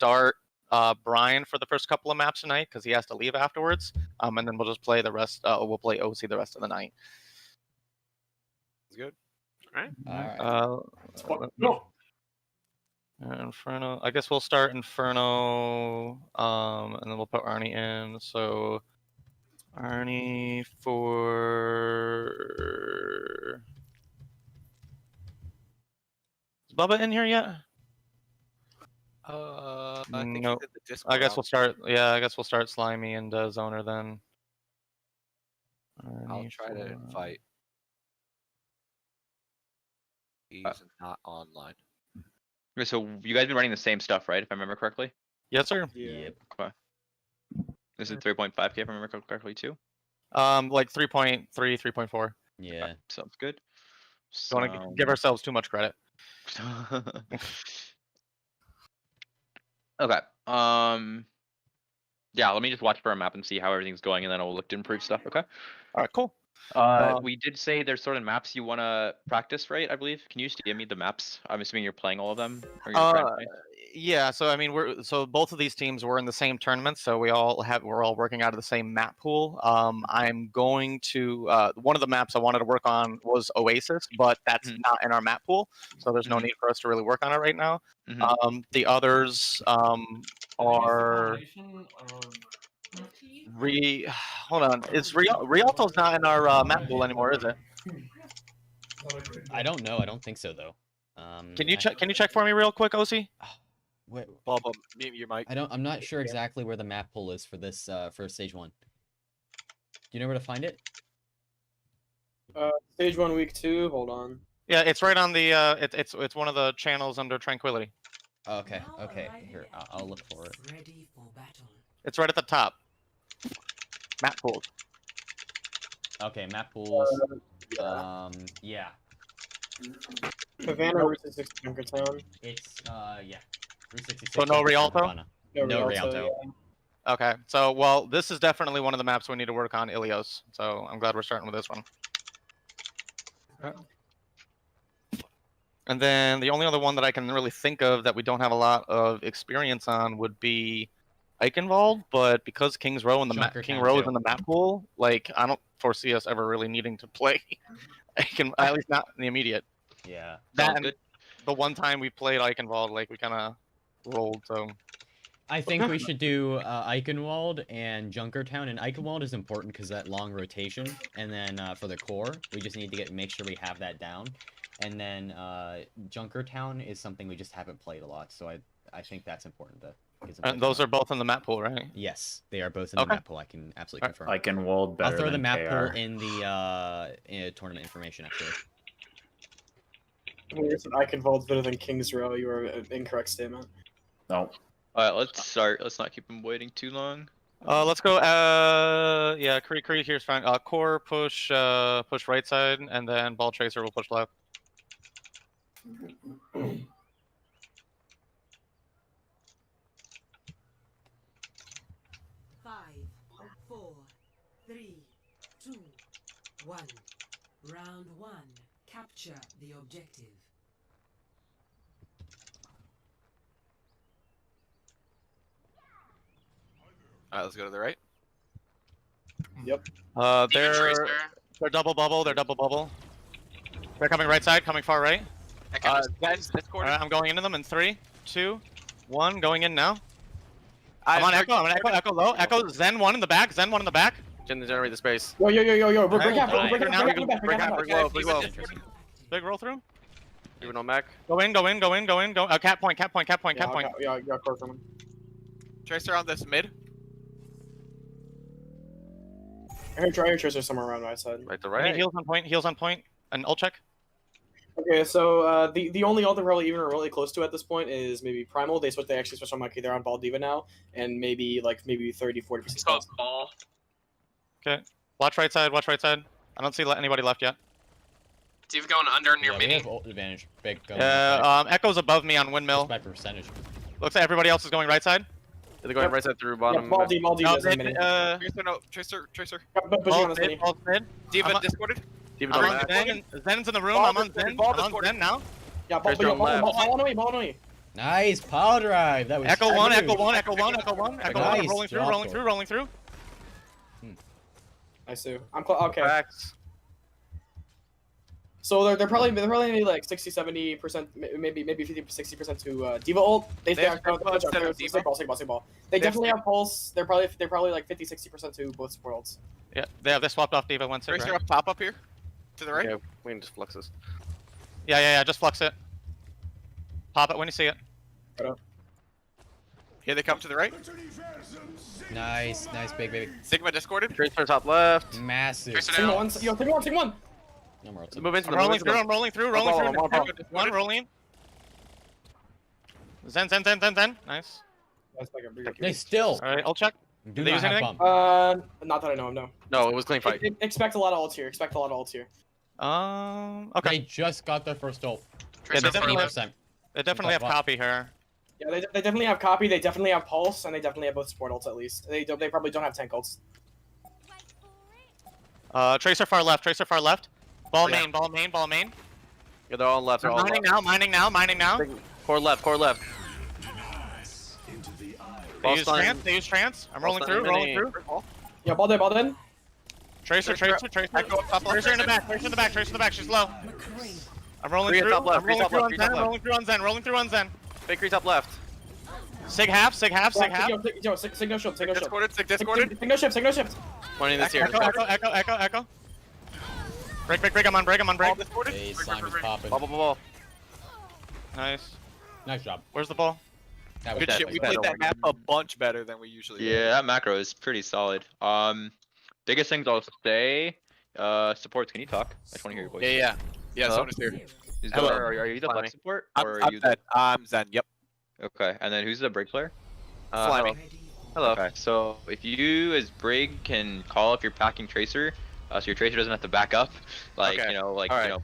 start Brian for the first couple of maps tonight because he has to leave afterwards. And then we'll just play the rest. We'll play Ocie the rest of the night. That's good. All right. No. Inferno. I guess we'll start Inferno, and then we'll put Arnie in. So Arnie for. Is Bubba in here yet? I think No. he's in the Discord. I guess we'll start. Yeah, I guess we'll start Slimy and Zoner then. I'll Arnie try to for- invite. He's not online. Okay, so you guys been running the same stuff, right? If I remember correctly. Yes, sir. Yep. Okay. This is 3.5K if I remember correctly too. Like 3.3, 3.4. Yeah. Okay, sounds good. Don't want to give ourselves too much credit. Okay. Yeah, let me just watch for a map and see how everything's going, and then I'll look to improve stuff. Okay. All right, cool. We did say there's certain maps you want to practice, right? I believe. Can you just give me the maps? I'm assuming you're playing all of them. Or you're trying to play? Yeah. So I mean, both of these teams were in the same tournament, so we're all working out of the same map pool. I'm going to one of the maps I wanted to work on was Oasis, but that's not in our map pool, so there's no need for us to really work on it right now. The others are. Hold on. Is Rialto's not in our map pool anymore, is it? I don't know. I don't think so though. Can you check? Can you check for me real quick, Ocie? Wait, Bob, mute your mic. I'm not sure exactly where the map pool is for this for stage 1. Do you know where to find it? Stage 1, week 2. Hold on. Yeah, it's right on the. It's one of the channels under Tranquility. Oh, okay. Okay. Here, I'll look for it. Ready for battle. It's right at the top. Map pools. Okay, map pools. Yeah. Havana, Route 66, Junkertown. It's yeah. Route 66. So no Rialto? Havana. No Rialto. Yeah. Okay, so well, this is definitely one of the maps we need to work on, Ilios. So I'm glad we're starting with this one. And then the only other one that I can really think of that we don't have a lot of experience on would be Eichenwald, but because King's Row in the King Row is in the map pool, like I don't foresee us ever really needing to play Eichenwald, at least not in the immediate. Yeah. That and the one time we played Eichenwald, like we kind of rolled. So I think we should do Eichenwald and Junkertown, and Eichenwald is important because that long rotation, and then for the core, we just need to make sure we have that down, and then Junkertown is something we just haven't played a lot, so I think that's important to. And those are both in the map pool, right? Yes, they are both in the map pool. I can absolutely confirm. Eichenwald better. I'll throw the than map KR. pool in the tournament information actually. When you said Eichenwald's better than King's Row, you were an incorrect statement. No. Alright, let's start. Let's not keep them waiting too long. Let's go. Yeah, Creek here's fine. Core push right side, and then Ball Chaser will push left. 5, 4, 3, 2, 1. Round 1. Capture the objective. Alright, let's go to the right. Yep. They're double bubble. They're double bubble. They're coming right side, coming far right. Discord. I'm going into them in 3, 2, 1. Going in now. I'm on Echo. I'm on Echo. Echo low. Echo Zen 1 in the back. Zen 1 in the back. Generate the space. Yo. Break out. Big low. Big roll through. Even on Mac. Go in. Cap point. Yeah, I got core from him. Tracer on this mid. I heard Tracer somewhere around my side. Right to Right. right. Heals on point. And ult check. Okay, so the only ult they're probably even really close to at this point is maybe Primal. They actually switched on Monkey. They're on Ball Diva now, and maybe 30-40%. So it's Ball. Okay. Watch right side. I don't see anybody left yet. Diva going under near We mini. have ult advantage. Big. Echo's above me on windmill. By percentage. Looks like everybody else is going right side. They're going right side through bottom. Ball Diva is in mini. Tracer. Ball's mid. Diva discorded. I'm on Zen. Zen's in the room. I'm on Zen. I'm on Zen now. Yeah, ball on me. Nice power drive. That was Echo one, huge. Echo one, Echo one, Echo one, Echo one. Nice Rolling through, drop rolling goal. through, rolling through. I see. Okay. Cracks. So they're probably maybe like 60-70%, maybe 50-60% to Diva ult. They They have are Pulse instead of Diva? Sig ball. They definitely have Pulse. They're probably like 50-60% to both support ults. Yeah, they swapped off Diva one Sig, Tracer right? up top up here. To the right. Okay, we can just flux this. Yeah, just flux it. Pop it when you see it. Here they come to the right. Nice big baby. Sigma discorded. Tracer top left. Massive. Tracer Sigma down. one. Yo, Sigma one. No more ultimate. Move into I'm the rolling through, I'm rolling through, rolling ball, through. one ball. One rolling. Zen. Nice. That's like a big. They still Alright, I'll check. do they not use have anything? bump. Not that I know of, no. No, it was clean fight. Expect a lot of ults here. Okay. They just got their first ult. Tracer they definitely front have- left. 50%. They definitely have Wow. copy here. Yeah, they definitely have copy. They definitely have pulse, and they definitely have both support ults at least. They probably don't have tank ults. Tracer far left. Ball Yeah. main. Yeah, they're all on left. They're all on left. Mining now. Core left. They use trance. I'm rolling through. Yeah, ball dead. Tracer. Echo up top left. Tracer in the back. She's low. McCree. I'm rolling Three through. top left, I'm three rolling top through left, on three Zen. top left. Rolling through on Zen. Big crease top left. Sig half. Sig no shield. Discorded. Sig discorded. Sig no shift. Pointing this here. Echo. Break. I'm on break. All discorded. Hey, slime is popping. Ball. Nice. Nice job. Where's the ball? That was Good that shit. was We bad. played that map a bunch better than we usually do. Yeah, that macro is pretty solid. Biggest things I'll say, supports, can you talk? I just want to hear your voice. Yeah. Hello? Someone is here. Is Hello. are you the Slimy. flex support? I'm Or are you Zen. I'm Zen. Yep. Okay, and then who's the break player? Slimy. Hello. Hello. Okay, so if you as Brig can call if you're packing Tracer, so your Tracer doesn't have to back up, like Okay.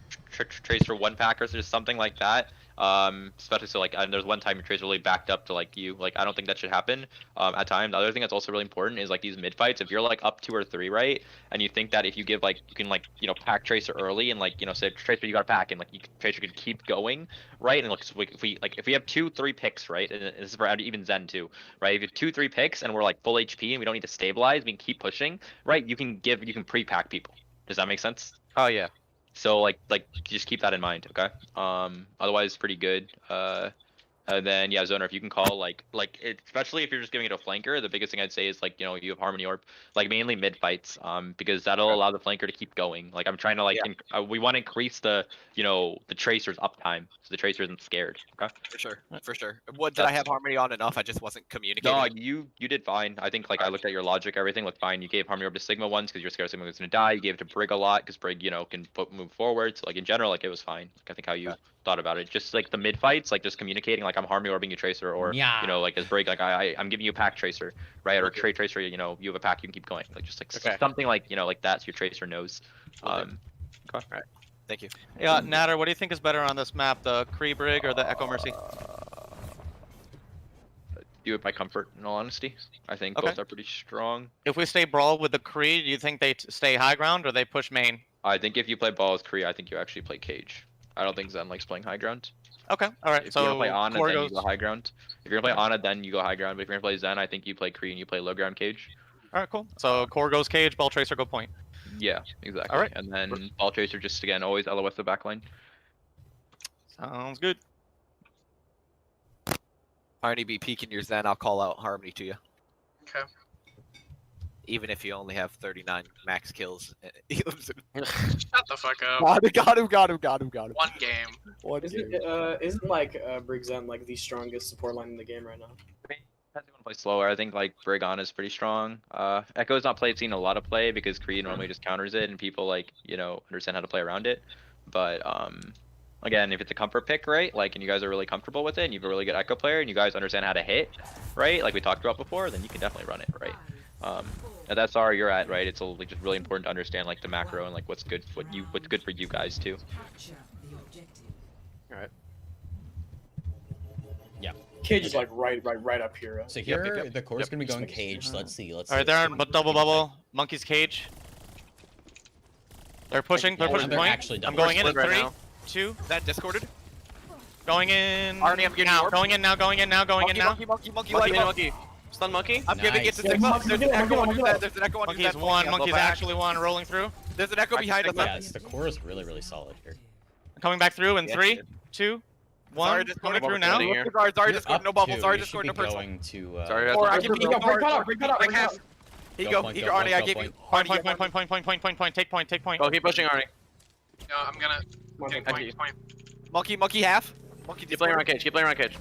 Tracer one packers or something like that. Especially so like there's one time your Tracer really backed up to like you. Like I don't think that should happen. At times, the other thing that's also really important is like these mid fights. If you're like up 2 or 3, right, and you think that if you give like you can like pack Tracer early and like say Tracer you got to pack and like Tracer could keep going, right, and like so if we have 2-3 picks, right, and this is for even Zen too, right, if you have 2-3 picks and we're like full HP and we don't need to stabilize, we can keep pushing, right, you can pre-pack people. Does that make sense? Oh yeah. So like just keep that in mind, okay? Otherwise pretty good. And then yeah, Zoner, if you can call like especially if you're just giving it a flanker, the biggest thing I'd say is like you have Harmony Orb, like mainly mid fights, because that'll allow the flanker to keep going. Like I'm trying to like we want to increase the the Tracer's uptime, so the Tracer isn't scared. Okay. For sure. What did I have Harmony on enough? I just wasn't communicating. No, you did fine. I think like I looked at your logic, everything looked fine. You gave Harmony Orb to Sigma once because you're scared Sigma was gonna die. You gave it to Brig a lot because Brig can move forward. So like in general, like it was fine. Like I think how you thought about it, just like the mid fights, like just communicating, like I'm Harmony Orbing you Tracer, or like as Brig, like I'm giving you a pack Tracer, right, or trade Tracer, you have a pack, you can keep going, like just like something like like that, so your Tracer knows. Alright. Thank you. Yeah, Natter, what do you think is better on this map, the Kree Brig or the Echo Mercy? Do it by comfort, in all honesty. I think Okay. both are pretty strong. If we stay brawl with the Kree, do you think they stay high ground or they push main? I think if you play ball with Kree, I think you actually play cage. I don't think Zen likes playing high ground. Okay, alright, If so you're gonna play Ana, core then goes... you go high ground. If you're gonna play Ana, then you go high ground. But if you're gonna play Zen, I think you play Kree and you play low ground cage. Alright, cool. So core goes cage, ball tracer go point. Yeah, exactly. Alright. And then ball tracer just again always LOS the backline. Sounds good. Harmony be peeking your Zen, I'll call out Harmony to you. Okay. Even if you only have 39 max kills. Shut the fuck up. Got him. One game. Isn't like Brig Zen like the strongest support line in the game right now? I mean, depends if you want to play slower. I think like Brigon is pretty strong. Echo's not seen a lot of play because Creed normally just counters it and people like understand how to play around it. But again, if it's a comfort pick, right? Like, and you guys are really comfortable with it, and you have a really good Echo player, and you guys understand how to hit, right? Like we talked about before, then you can definitely run it, right? And that's where you're at, right? It's like just really important to understand like the macro and like what's good for you guys too. Capture the objective. Alright. Yeah. Cage is like right up here. So here, yep. the core's Yep. gonna be going cage. Let's see. Alright, they're on double bubble. Monkey's cage. They're pushing Yeah, point. they're actually I'm double going in in split right 3, now. 2. That discorded? Going in. Arnie, I'm getting now. orb. Going in now. Going in now. Going in now. Monkey, Monkey. monkey. Stun monkey. I'm giving it to Nice. Sigma. Monkey, There's monkey, an echo monkey, on monkey. There's an echo on Monkey's one. Monkey's actually one. Rolling through. There's an echo behind us. Yes, the core is really solid here. Coming back through in Yes, 3, dude. 2, Sorry, 1. just Coming going through now. Sorry, just scored no bubble. Sorry, just scored no personal. Going to. Sorry, Or I I can can be beat Break that up, break that up, break that up. Here you go. Here you go, Arnie. I gave you. Point. Arnie, Take point. Take point. Oh, keep pushing, Arnie. No, I'm gonna. Getting Monkey. point. Monkey half. Monkey. Keep playing around cage. Keep playing around cage.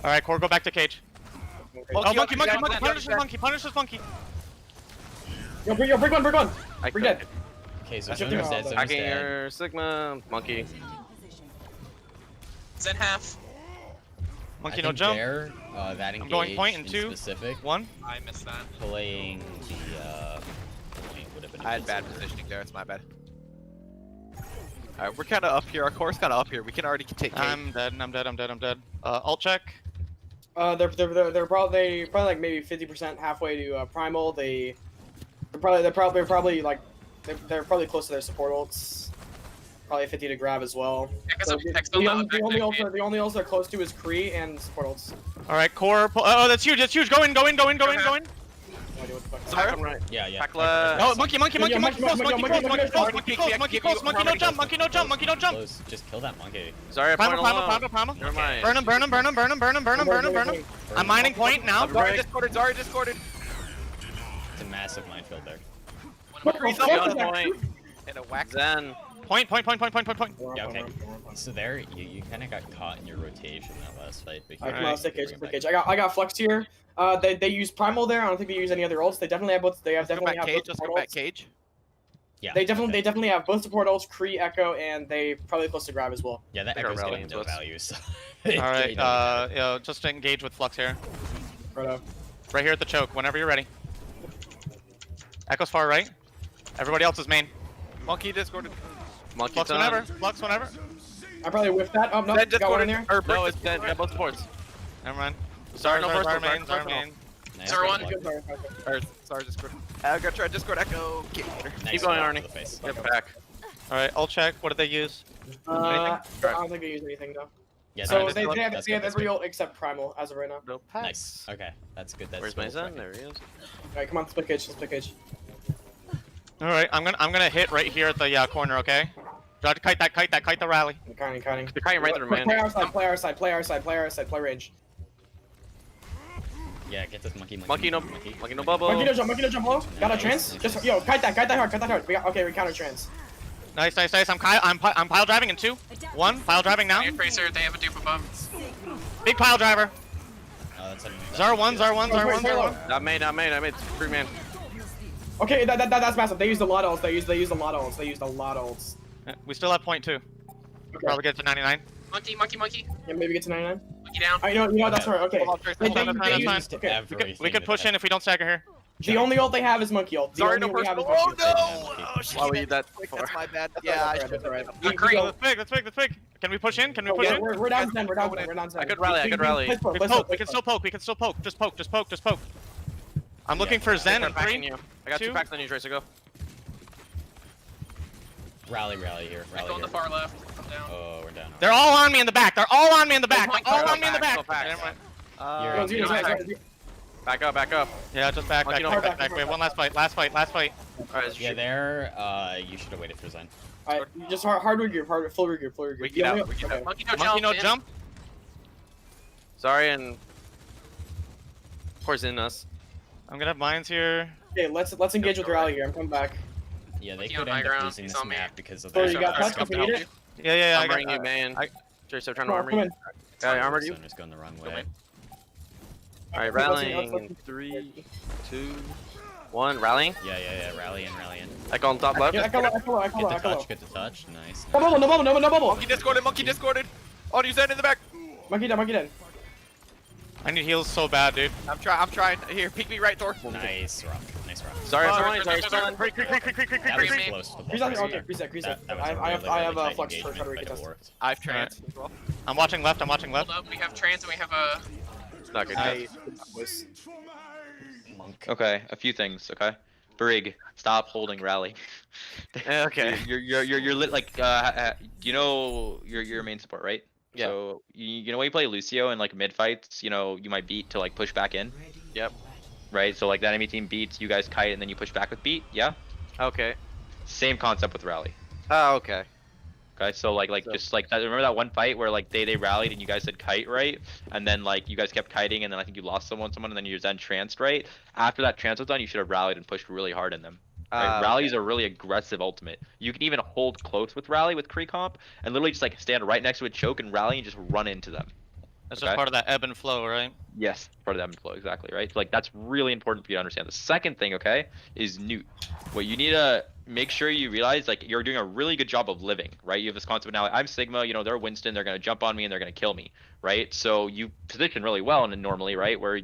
All right, core, go back to cage. Oh, monkey. Punish this monkey. Yo, break one, break one. I We're dead. Okay, so That's Zoner's different. dead. Zoner's Hacking dead. your Sigma. Monkey. Zen half. Monkey I no think jump. There, that engage going point in in 2, specific, 1. I missed that. playing the point would have been. I had bad positioning there. It's my bad. Alright, we're kind of up here. Our core's kind of up here. We can already take cage. I'm dead. Alt check. They're probably like maybe 50% halfway to primal. They're probably like they're probably close to their support ults. Probably 50 to grab as well. Hex So up, hex the up, only ults they're close to is Kree and support ults. All right, core. Oh, that's huge. Go in. No idea what the fuck. Sorry. Yeah. Back left. Oh, monkey close. Monkey no jump. Close. Just kill that monkey. Sorry, Primal. Never mind. Burn him. I'm mining point now. Sorry, discorded. It's a massive minefield there. What the fuck is that? Point. And a whack. Zen. Point. Yeah, okay. So there, you kind of got caught in your rotation that last fight. But Alright, here, come on, you stick can cage, bring stick it back. cage. I got Flux here. They use primal there. I don't think they use any other ults. They definitely have both. They have Let's go definitely back have cage. both Let's support go back ults. cage. Yeah. They okay. definitely have both support ults, Kree, Echo, and they probably close to grab as well. Yeah, that They got echo's rally getting no into us. value. So. All right, just engage with Flux here. Right. Right here at the choke. Whenever you're ready. Echo's far right. Everybody else is main. Monkey discorded. Monkey Flux done. whenever. Flux whenever. I probably whiffed that. Oh no, Zen got one in there. Or no, it's Zen. Yeah, both supports. Never mind. Sorry, no first. main. Zara main. Nice, Zero one. good luck. Or, sorry, discord. I gotta try Discord Echo. Okay, later. Nice Keep going, block Arnie. to the face. Get back. All right, alt check. What did they use? I don't think they use anything though. Yeah, So that's they good, have that's every good. ult except primal as of right now. No Nice. Okay, that's good. That's Where's my good. Zen? There he is. Alright, come on, split cage. All right, I'm gonna hit right here at the corner. Okay. Try to kite the rally. Kiting. They're kiting right through, man. Play our side, play range. Yeah, get this monkey. Monkey no bubble. Monkey no jump low. Got a trance? Just kite that hard. We counter trance. Nice. I'm pile driving in 2, 1. Pile driving now. Fire Tracer, they have a dupe above. Big pile driver. Oh, that's a, Zara one. Not made. I made 3 man. Okay, that's massive. They used a lot of ults. They used a lot of ults. We still have point 2. Okay. Probably get to 99. Monkey. Yeah, maybe get to 99. Monkey down. You know that's right. Okay. That's fine. Okay. We could push in if we don't stagger here. The only ult they have is monkey ult. The Sorry, only no we have is personal. monkey Oh ult. no! Yeah, Oh shit! Why were you that far? That's my bad. That's Yeah, I alright, should. that's alright. That's big. Can we push in? Yeah, we're down 10. We're down 10. I could rally. We can still poke. Just poke. I'm looking for Zen in 3. I got 2 2. packs on you, Tracer. Go. Rally here. Echo on the far left. Down. Oh, we're down. They're all on me in the back. Never mind. Back up. Yeah, just back. Monkey no We have one last fight. Alright, Yeah, there. You should have waited for Zen. Alright, just hard regroup, full regroup. We get out. Okay. Monkey no jump. Sorry, and poison us. I'm gonna have mines here. Okay, let's engage with rally here. I'm coming back. Yeah, they Monkey could on high end up ground. losing He's this on me. map because of So that. you got Sorry, touch if you need it? Yeah. I Armoring got you, man. Tracer trying to Come on, armor come you. in. I armored you. Zoner's going the wrong way. Alright, rallying. 3, 2, 1. Rallying. Yeah. Rally in. Echo on top left. Yeah, echo low. Get the touch. Nice. No bubble. Monkey discorded. Oh, you Zen in the back. Monkey down. I need heals so bad, dude. I'm trying. Here, peek me right, Thor. Nice rock. Sorry, Sorry, sorry. sorry. That was me. close to the Freeze ball. on okay, reset. That was a I have really tight flux for engagement, try to but it recontest. worked. I've trans as well. I'm watching left. Hold up, we have trans and we have a. It's not good. Nice. Monk. Okay, a few things. Okay, Brig, stop holding rally. Okay. You're lit like you know your main support, right? Yeah. So you know when you play Lucio in like mid fights, you know you might beat to like push back in, Ready Yep. for battle. right? So like that enemy team beats, you guys kite, and then you push back with beat. Yeah. Okay. Same concept with rally. Oh, okay. Okay, so like So- just like that. Remember that one fight where like they rallied and you guys said kite, right? And then like you guys kept kiting, and then I think you lost someone, and then you then tranced, right? After that trance was done, you should have rallied and pushed really hard in them. Right? Rally is a really aggressive ultimate. You can even hold close with rally with Kree-Comp and literally just like stand right next to a choke and rally and just run into them. That's Okay. just part of that ebb and flow, right? Yes, part of the ebb and flow, exactly, right? So, like that's really important for you to understand. The second thing, okay, is Newt. What you need to make sure you realize, like you're doing a really good job of living, right? You have this concept now. I'm Sigma, you know, they're Winston, they're gonna jump on me and they're gonna kill me, right? So you position really well, and normally, right, where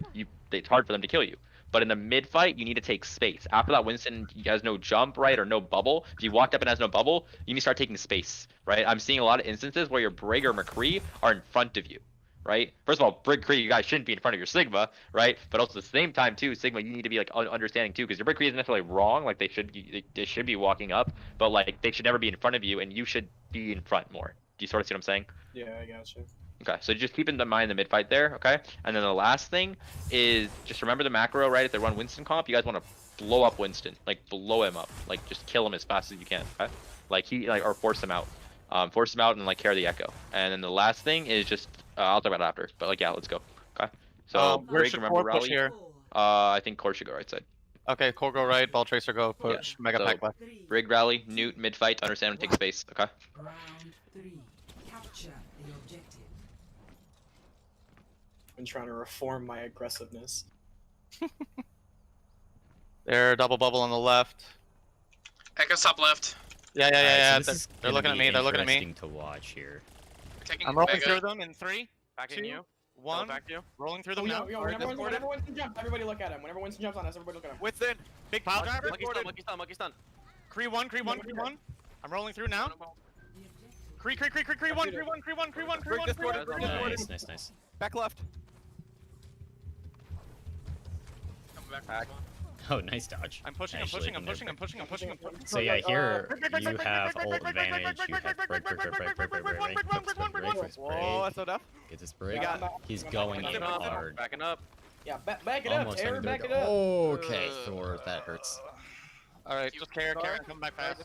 it's hard for them to kill you. But in the mid fight, you need to take space. After that, Winston has no jump, right, or no bubble. If you walked up and has no bubble, you need to start taking space, right? I'm seeing a lot of instances where your Brig or McCree are in front of you, right? First of all, Brig Cree, you guys shouldn't be in front of your Sigma, right? But also at the same time too, Sigma, you need to be like understanding too, because your Brig Cree isn't necessarily wrong. Like they should be walking up, but like they should never be in front of you, and you should be in front more. Do you sort of see what I'm saying? Yeah, I got you. Okay, so just keep in mind the mid fight there, okay? And then the last thing is just remember the macro, right? If they run Winston comp, you guys want to blow up Winston, like blow him up, like just kill him as fast as you can, okay? Like or force him out. Force him out and like carry the echo. And then the last thing is just I'll talk about it after. But like yeah, let's go. Okay. So Where Brig, should remember Core push rally. here? I think Core should go right side. Okay, Core go right, Ball Tracer go push, Mega so- Pack left. Brig rally, Newt mid fight, understand and take space. Okay. Round 3. Capture the objective. I'm trying to reform my aggressiveness. They're double bubble on the left. Echo's top left. Yeah. Alright, so this is They're gonna looking at be me. They're looking at me. interesting to watch here. We're taking I'm rolling Mega. through them in 3, Backing 2, you. 1. Back you. Rolling through Oh, them now. whenever Winston jumps, everybody look at him. Whenever Winston jumps on us, everybody look at him. Winston. Big pile driver. Monkey stun. Cree 1. I'm rolling through now. Cree 1. Nice. Back left. Coming back. Back. Oh, nice dodge. I'm pushing. Actually, I'm pushing. So yeah, here you have ult advantage. You have break. Whoa, that's enough. Get this break. got- He's going in hard. Backing up. Yeah, back it up, Almost Aaron, under back the it up. Okay, Thor, that hurts. Alright, just care, come back fast.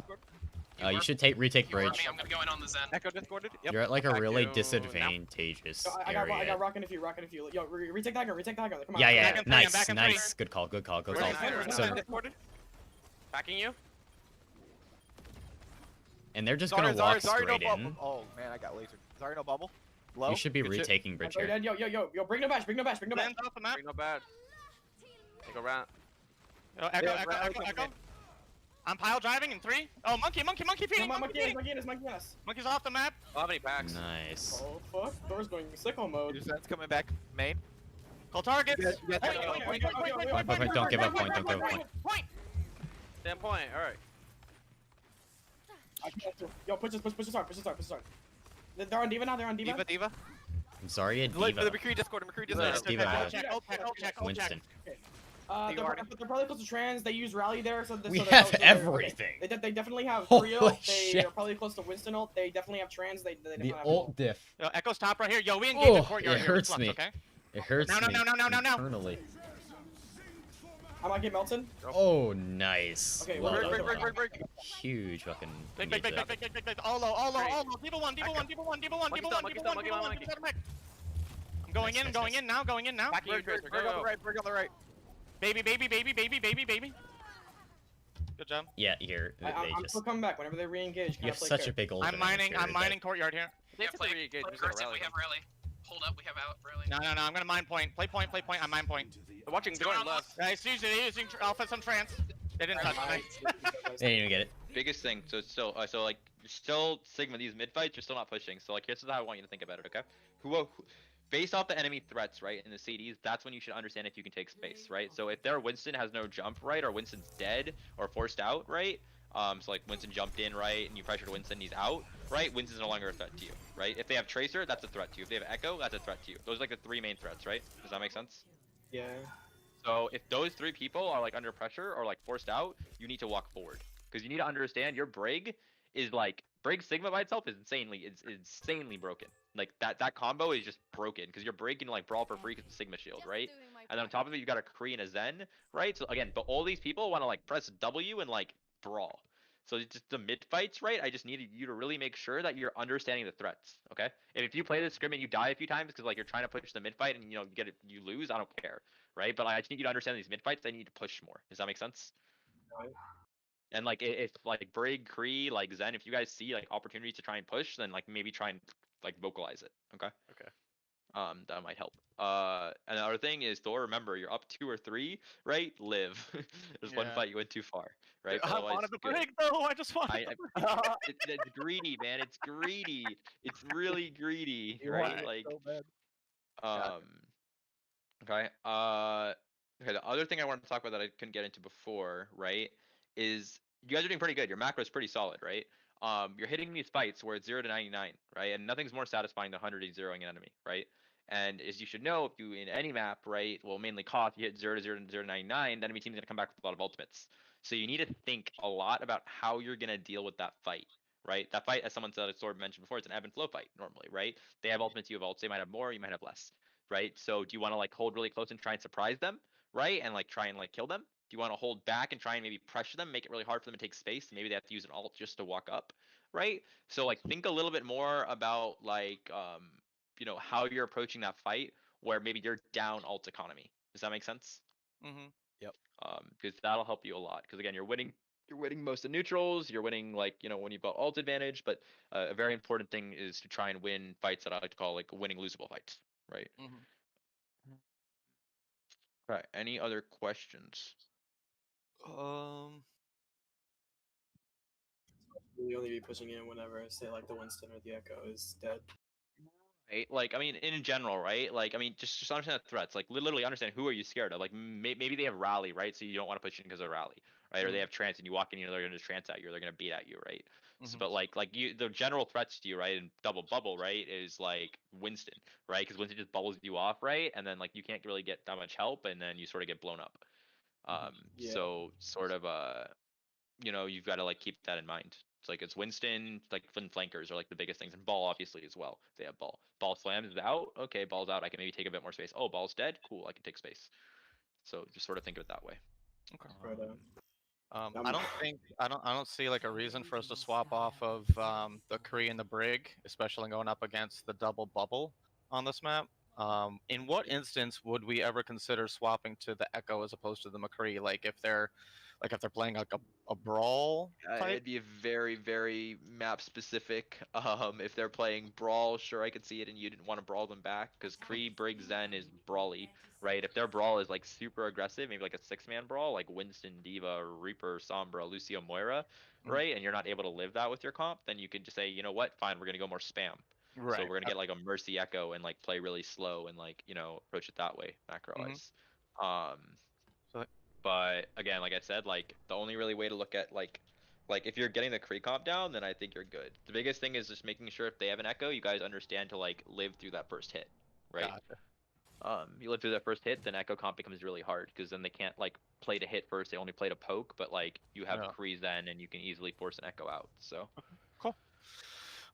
You should retake You heard bridge. me, I'm gonna go in on the Zen. Echo discorded. Yep. You're at like a Back really you now. disadvantageous Yo, I got area. rocking a few. Yo, retake that gun, come on. Yeah, Back in three, I'm nice, back in three. nice. Good call. Where's So, Zen discorded? Backing you. and they're just gonna walk straight no in. bubble. Oh man, I got lasered. Sorry, no bubble. Low. You should be Good shit. retaking bridge here. Yo, bring no bash. Lands off the map. Bring no bad. They go round. Echo. I'm pile driving in 3. Oh, monkey feeding. Monkey's off the map. Don't have any packs. Nice. Oh fuck, Thor's going sicko mode. Zen's coming back main. Call targets. Yeah, Point. Point, don't give up point, don't give up point. Point. Standpoint. All right. Yo, push this hard. They're on Diva now, Diva. I'm sorry, a The diva. McCree discord. Nice, Diva bad. Check. Winston. They're probably close to trans. They use rally there, so We so have they're- everything. They definitely have Holy Creo. shit. They're probably close to Winston ult. They definitely have trans. They definitely The have ult diff. Yo, Echo's top right here. Yo, we engage in courtyard it here. hurts Flux, me. Okay. It hurts No. me internally. I might get Melton. Oh, nice. Okay, Love break, it. break. Huge fucking. Big. ninja. All low. Diva 1. I'm going in now. Back you, Tracer. Go on the right. Bring on the right. Baby. Good job. Yeah, here they I'm just. still coming back whenever they re-engage. You have such a big ult. I'm mining courtyard here. We have They play. re-engage, Play there's no aggressive, rally we have rally. Hold up, we have out rally. No. I'm gonna mine point. Play point. I'm mine point. They're watching. They're going left. He's using Alpha some trance. They didn't touch me. They didn't even get it. Biggest thing, so it's still so like you're still Sigma these mid fights, you're still not pushing. So like here's how I want you to think about it, okay? Who based off the enemy threats, right, in the CDs, that's when you should understand if you can take space, right? So if their Winston has no jump, right, or Winston's dead or forced out, right? So like Winston jumped in, right, and you pressured Winston, he's out, right? Winston's no longer a threat to you, right? If they have Tracer, that's a threat to you. If they have Echo, that's a threat to you. Those are like the 3 main threats, right? Does that make sense? Yeah. So if those 3 people are like under pressure or like forced out, you need to walk forward because you need to understand your Brig is like Brig Sigma by itself is insanely broken. Like that combo is just broken because you're breaking like Brawl for free because of Sigma Shield, right? And then on top of it, you got a Kree and a Zen, right? So again, but all these people want to like press W and like brawl. So it's just the mid fights, right? I just needed you to really make sure that you're understanding the threats, okay? And if you play this scrim and you die a few times because like you're trying to push the mid fight and you know you lose, I don't care, right? But I just need you to understand these mid fights. I need to push more. Does that make sense? Right. And like if like Brig, Kree, like Zen, if you guys see like opportunities to try and push, then like maybe try and like vocalize it. Okay. Okay. That might help. And the other thing is, Thor, remember you're up 2 or 3, right? Live. There's one Yeah. fight you went too far, right? I Otherwise, wanted the good. break though. I just wanted. It's greedy, man. It's greedy. It's really greedy, You right? want it Like, so bad. okay. Okay. The other thing I wanted to talk about that I couldn't get into before, right, is you guys are doing pretty good. Your macro is pretty solid, right? You're hitting these fights where it's 0 to 99, right? And nothing's more satisfying than 100 0ing an enemy, right? And as you should know, if you in any map, right, well, mainly COF, you hit 0 to 0 and 0 to 99, the enemy team's gonna come back with a lot of ultimates. So you need to think a lot about how you're gonna deal with that fight, right? That fight, as someone said, as Sword mentioned before, it's an ebb and flow fight normally, right? They have ultimates, you have ults. They might have more, you might have less, right? So do you want to like hold really close and try and surprise them, right? And like try and like kill them? Do you want to hold back and try and maybe pressure them, make it really hard for them to take space? Maybe they have to use an ult just to walk up, right? So like think a little bit more about like you know how you're approaching that fight where maybe you're down ult economy. Does that make sense? Mm-hmm. Because that'll help you a lot. Because again, you're winning most of neutrals. You're winning like you know when you've got ult advantage. But a very important thing is to try and win fights that I like to call like winning losable fights, right? Mm-hmm. Right. Any other questions? Really only be pushing in whenever, say, like the Winston or the Echo is dead. Right, like I mean, in general, right? Like I mean, just understand the threats. Like literally understand who are you scared of. Like maybe they have rally, right? So you don't want to push in because of rally, right? Or they have trance, and you walk in, you know they're gonna trance at you, or they're gonna beat at you, right? So, Mhm. but like you, the general threats to you, right? And double bubble, right, is like Winston, right? Because Winston just bubbles you off, right? And then like you can't really get that much help, and then you sort of get blown up. Yeah. So sort of you know, you've got to like keep that in mind. It's like it's Winston, like flankers are like the biggest things, and ball obviously as well. They have ball. Ball slams is out. Okay, ball's out. I can maybe take a bit more space. Oh, ball's dead. Cool. I can take space. So just sort of think of it that way. Okay. Right, I don't see like a reason for us to swap off of the Kree and the Brig, especially going up against the double bubble on this map. In what instance would we ever consider swapping to the Echo as opposed to the McCree? Like if they're playing like a brawl type? It'd be very map specific. If they're playing brawl, sure I could see it, and you didn't want to brawl them back because Kree, Brig, Zen is brawly, right? If their brawl is like super aggressive, maybe like a 6-man brawl, like Winston, Diva, Reaper, Sombra, Lucio, Moira, right? And you're not able to live that with your comp, then you can just say, you know what, fine, we're gonna go more spam. Right. So we're gonna get like a Mercy Echo and like play really slow and like you know approach it that way macro wise. So But again, like I said, like the only really way to look at like if you're getting the Kree comp down, then I think you're good. The biggest thing is just making sure if they have an Echo, you guys understand to like live through that first hit, right? Gotcha. You live through that first hit, then Echo comp becomes really hard because then they can't like play to hit first. They only play to poke, but like you have Yeah. Kree then, and you can easily force an Echo out. So Cool.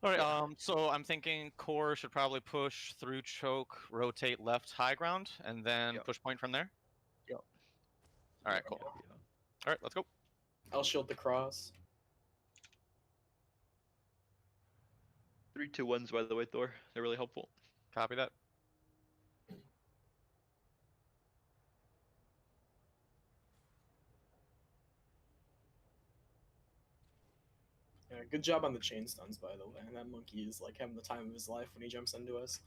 All right. So I'm thinking core should probably push through choke, rotate left high ground, and then Yep. push point from there. Yep. All right. Cool. All right. Let's go. I'll shield the cross. 3, 2, 1s by the way, Thor. They're really helpful. Copy that. Yeah, good job on the chain stuns, by the way. And that monkey is like having the time of his life when he jumps into us.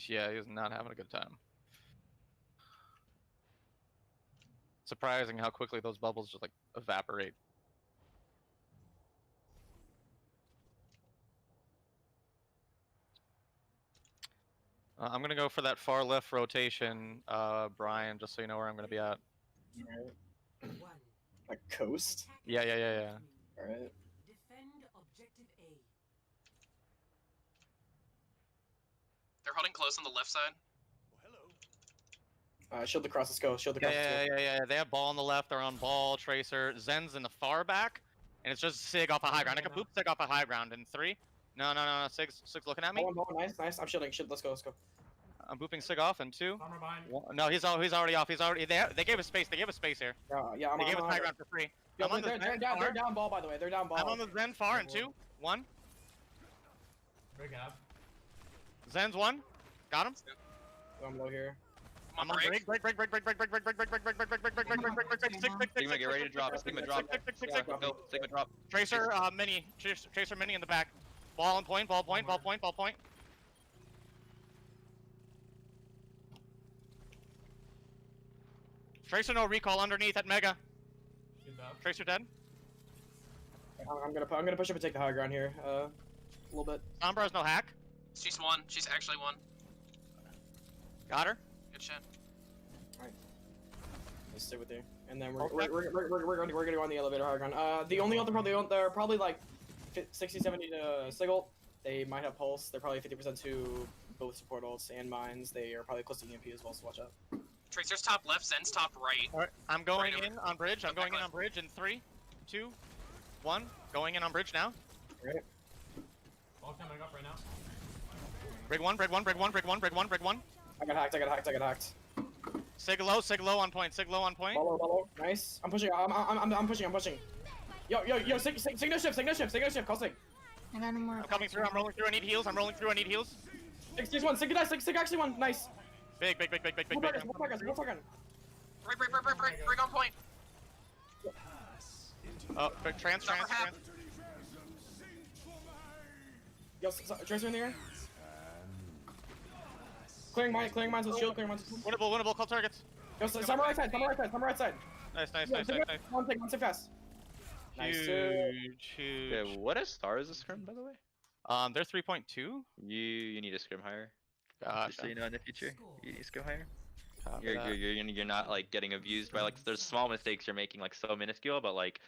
Yeah, he's not having a good time. Surprising how quickly those bubbles just like evaporate. I'm gonna go for that far left rotation, Brian, just so you know where I'm gonna be at. Alright. One. A coast? Yeah. Alright. Defend objective A. They're holding close on the left side. Shield the cross, let's go. Shield the cross, let's go. Yeah. They have ball on the left. They're on ball. Tracer. Zen's in the far back. And it's just Sig off a high ground. I can boop Sig off a high ground in 3. No. Sig's looking at me. Ball, nice. I'm shielding. Shit, let's go. I'm booping Sig off in 2. Bomber behind. No, he's already off. They gave us space. They gave us space here. Yeah, They gave us high ground for 3. Yo, I'm on the they're down ball, by the way. They're down ball. I'm on the Zen far in 2. 1. Big ab. Zen's 1. Got him. I'm low here. I'm on break. Break. Sigma, get ready to drop. Sigma drop. Sigma drop. Tracer mini. Tracer mini in the back. Ball on point. Ball point. Tracer no recall underneath at Mega. Good job. Tracer dead. I'm gonna push up and take the high ground here. A little bit. Sombra has no hack. She's one. She's actually one. Got her. Good shit. Let's stay with you. And then we're gonna go on the elevator high ground. The only other they're probably like 60, 70 to Sigil. They might have pulse. They're probably 50% to both support ults and mines. They are probably close to EMP as well, so watch out. Tracer's top left, Zen's top right. Alright, I'm going Right in on bridge. I'm going in on bridge in 3, 2, 1. Going in on bridge now. Right. Ball coming up right now. Brig 1. I got hacked. Sig low on point. Follow. Nice. I'm pushing. I'm pushing. Yo, signal shift. Call Sig. I got no more. I'm coming through. I'm rolling through. I need heals. Sig one. Sig actually one. Nice. Big. Go fucking. Break on point. Oh, big trans. Yo, Tracer in the air. Clearing mines with shield. Winnable. Call targets. Yo, some right side. Nice. One tick fast. Nice. Huge. Okay, what a star is this scrim, by the way? They're 3.2. You need a scrim higher. Just so you know in the future, you need a scrim higher. You're not like getting abused by like there's small mistakes you're making like so minuscule, but like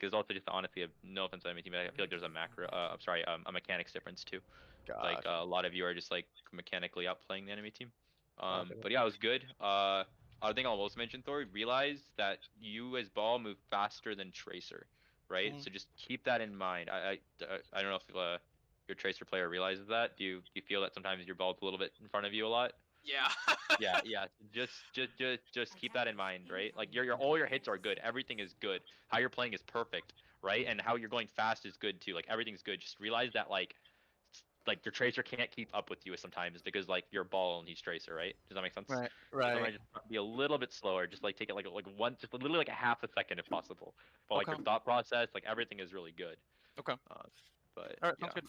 there's also just honestly no offense to any team, but I feel like there's a a mechanics difference too. Like a lot of you are just like mechanically outplaying the enemy team. But yeah, it was good. I think I'll also mention Thor. Realize that you as ball move faster than Tracer, right? So just keep that in mind. I don't know if your Tracer player realizes that. Do you feel that sometimes your ball's a little bit in front of you a lot? Yeah. yeah. Just keep that in mind, right? Like all your hits are good. Everything is good. How you're playing is perfect, right? And how you're going fast is good too. Like everything's good. Just realize that like your Tracer can't keep up with you sometimes because like you're ball and he's Tracer, right? Does that make sense? Right. Just be a little bit slower. Just like take it like one, just literally like a half a second if possible. But like your thought process, like everything is really good. Okay. But all right, sounds good.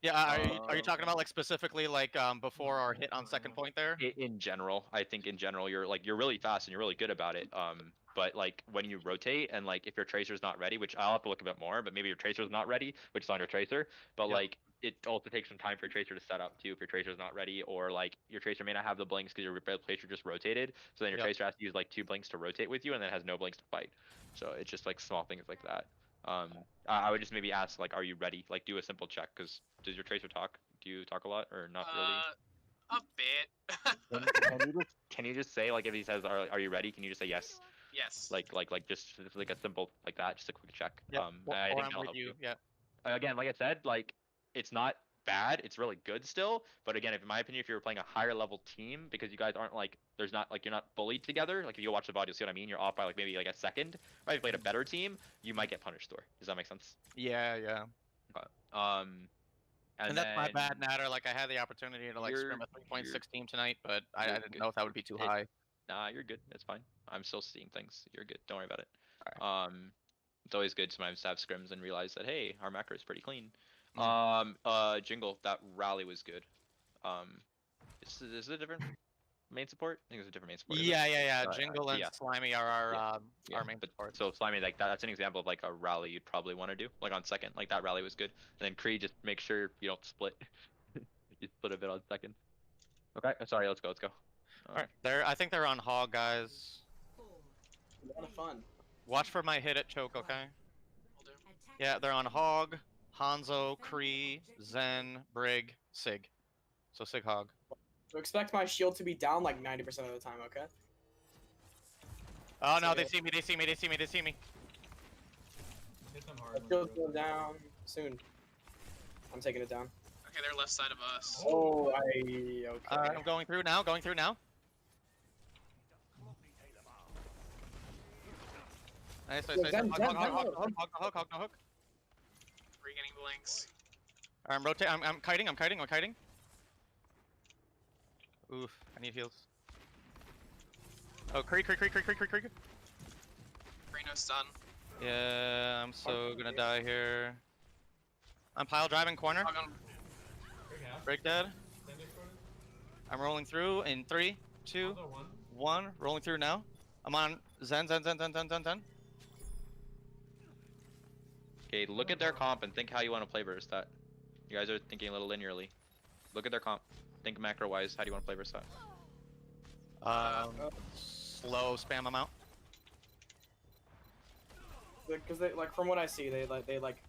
Yeah, are you talking about like specifically like before our hit on second point there? In general, I think in general you're really fast and you're really good about it. But like when you rotate and like if your Tracer's not ready, which I'll have to look a bit more, but maybe your Tracer's not ready, which is on your Tracer. But like it also takes some time for your Tracer to set up too if your Tracer's not ready, or like your Tracer may not have the blinks because your Tracer just rotated. So then your Tracer has to use like 2 blinks to rotate with you and then has no blinks to fight. So it's just like small things like that. I would just maybe ask like, are you ready? Like do a simple check, because does your Tracer talk? Do you talk a lot or not really? A bit. Can you just say like if he says are you ready? Can you just say yes? Yes. Like just like a simple like that, just a quick check. Yeah. I think I'm that'll with help you. Yeah. Again, like I said, like it's not bad, it's really good still. But again, in my opinion, if you're playing a higher level team, because you guys aren't like there's not like you're not bullied together. Like if you watch the VOD, you'll see what I mean. You're off by like maybe like a second. Right? If you played a better team, you might get punished. Thor. Does that make sense? Yeah. Okay. And that's my bad, Natter. Like I had the opportunity to like scrim a 3.6 team tonight, but I didn't know if that would be too high. Nah, you're good. That's fine. I'm still seeing things. You're good. Don't worry about it. All right. It's always good sometimes to have scrims and realize that hey, our macro is pretty clean. Jingle, that rally was good. Is it a different main support? I think it's a different main support. Yeah. Jingle and Slimy are our main but, support. So Slimy, like that's an example of like a rally you'd probably want to do. Like on second, like that rally was good. And then Kree, just make sure you don't split. You split a bit on second. Okay, sorry, let's go. All right, I think they're on Hog, guys. A lot of fun. Watch for my hit at choke, okay? Will do. Yeah, they're on Hog, Hanzo, Kree, Zen, Brig, Sig. So Sig Hog. So expect my shield to be down like 90% of the time, okay? Oh no, they see me. Hit them hard. Shield's going down soon. I'm taking it down. Okay, they're left side of us. Oh, okay. I'm going through now. Going through now. Nice. Zen, Zen, Hook. Regaining the links. I'm rotating. I'm kiting. I'm kiting. Oof. I need heals. Oh, creek. Reno stun. Yeah, I'm so gonna die here. I'm pile driving corner. Hog on. Break dead. I'm rolling through in 3, 2, 1. Rolling through now. I'm on Zen. Okay, look at their comp and think how you want to play versus that. You guys are thinking a little linearly. Look at their comp. Think macro-wise. How do you want to play versus that? Slow spam them out. Because they like from what I see, they kind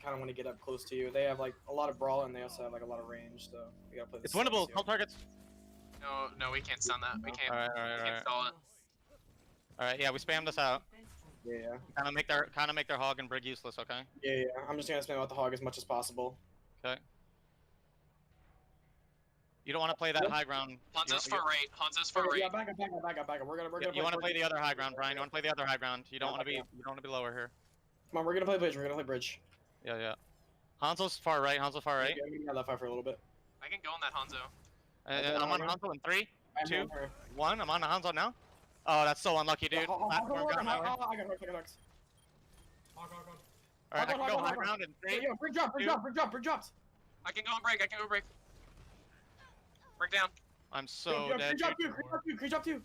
of want to get up close to you. They have like a lot of brawl and they also have like a lot of range, so you gotta play. It's winnable. Hold targets. No, we can't stun that. We can't. Alright. We can't stall it. Alright, yeah, we spam this out. Yeah. Kind of make their hog and brig useless, okay? Yeah. I'm just gonna spam out the hog as much as possible. Okay. You don't want to play that high ground. Hanzo's far right. Hanzo's far right. Yeah, back up. We're gonna. You want to play the other high ground, Brian. You want to play the other high ground. You don't want to be. You don't want to be lower here. Come on, we're gonna play bridge. Yeah. Hanzo's far right. Yeah, we got that fire for a little bit. I can go on that Hanzo. I'm on Hanzo in 3, 2, 1. I'm on the Hanzo now. Oh, that's so unlucky, dude. I got hooked. Alright, I can go high ground in 3. Yo, bridge dropped. I can go on break. Break down. I'm so dead. Creep drop too.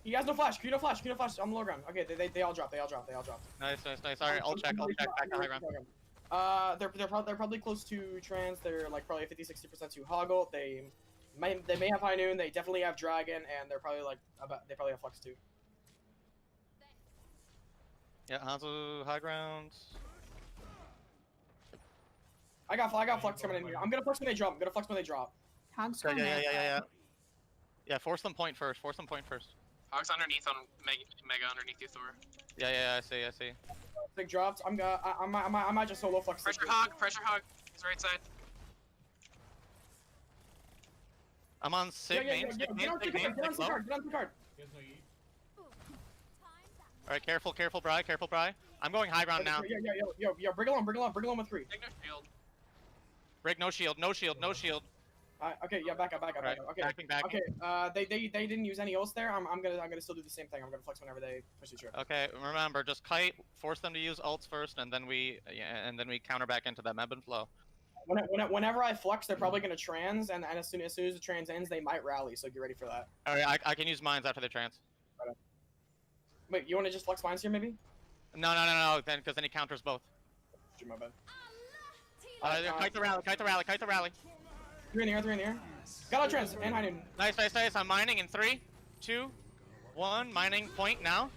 He has no flash. Creep no flash. I'm low ground. Okay, they all dropped. Nice. Alright, I'll check back to high ground. They're probably close to trans. They're like probably 50-60% to hoggle. They may have high noon. They definitely have dragon, and they're probably like they probably have flux too. Yeah, Hanzo high ground. I got flux coming in here. I'm gonna flux when they drop. Hog's going there. Yeah, force them point first. Hog's underneath on Mega underneath you, Thor. Yeah, I see. Big drops. I might just solo flux. Pressure hog. He's right side. I'm on Sig main. Get on the card. Alright, careful, Bri. I'm going high ground now. Yo, bring along with 3. Take no shield. Break, no shield. Okay, yeah, back up. Right, Okay, backing. okay. They didn't use any ults there. I'm gonna still do the same thing. I'm gonna flex whenever they push each other. Okay, remember, just kite, force them to use ults first, and then we counter back into them ebb and flow. Whenever I flex, they're probably gonna trans, and as soon as the trans ends, they might rally. So get ready for that. Alright, I can use mines after the trans. Wait, you want to just flex mines here, maybe? No. Then because he counters both. My bad. Kite the rally. 3 in the air. Got out trans and high noon. Nice. I'm mining in 3, 2, 1. Mining point now.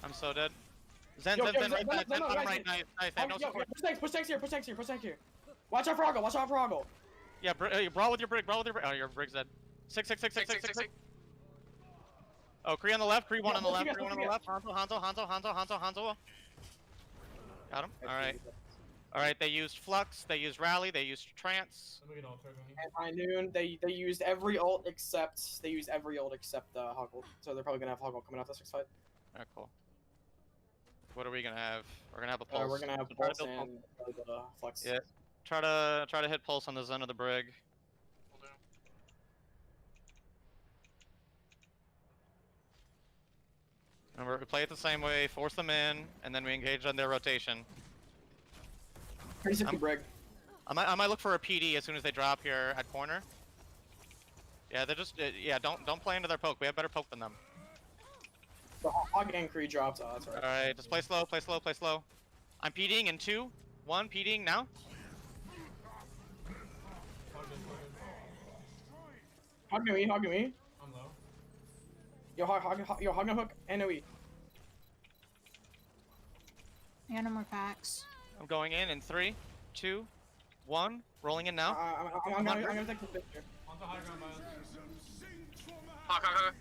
I'm so dead. Zen right side. Nice. No support. Push tanks here. Watch out for Hoggle. Yeah, brawl with your brig. Oh, your brig's dead. 6. Oh, Kree on the left. Kree 1 on the left. Hanzo. Got him. Alright, they used Flux, they used Rally, they used Trance. And high noon, they used every ult except Hoggle. So they're probably gonna have Hoggle coming off this next fight. Alright, cool. What are we gonna have? We're gonna have a pulse. We're gonna have pulse and Flux. Yeah. Try to hit pulse on the Zen of the brig. Remember, we play it the same way, force them in, and then we engage on their rotation. Pretty simple brig. I might look for a PD as soon as they drop here at corner. Yeah, they're just don't play into their poke. We have better poke than them. The Hog and Kree dropped. Oh, that's right. Alright, just play slow. I'm PDing in 2, 1, PDing now. Hog me. I'm low. Yo, Hog no hook, NOE. I got no more packs. I'm going in 3, 2, 1, rolling in now. I'm gonna take this picture. Hog.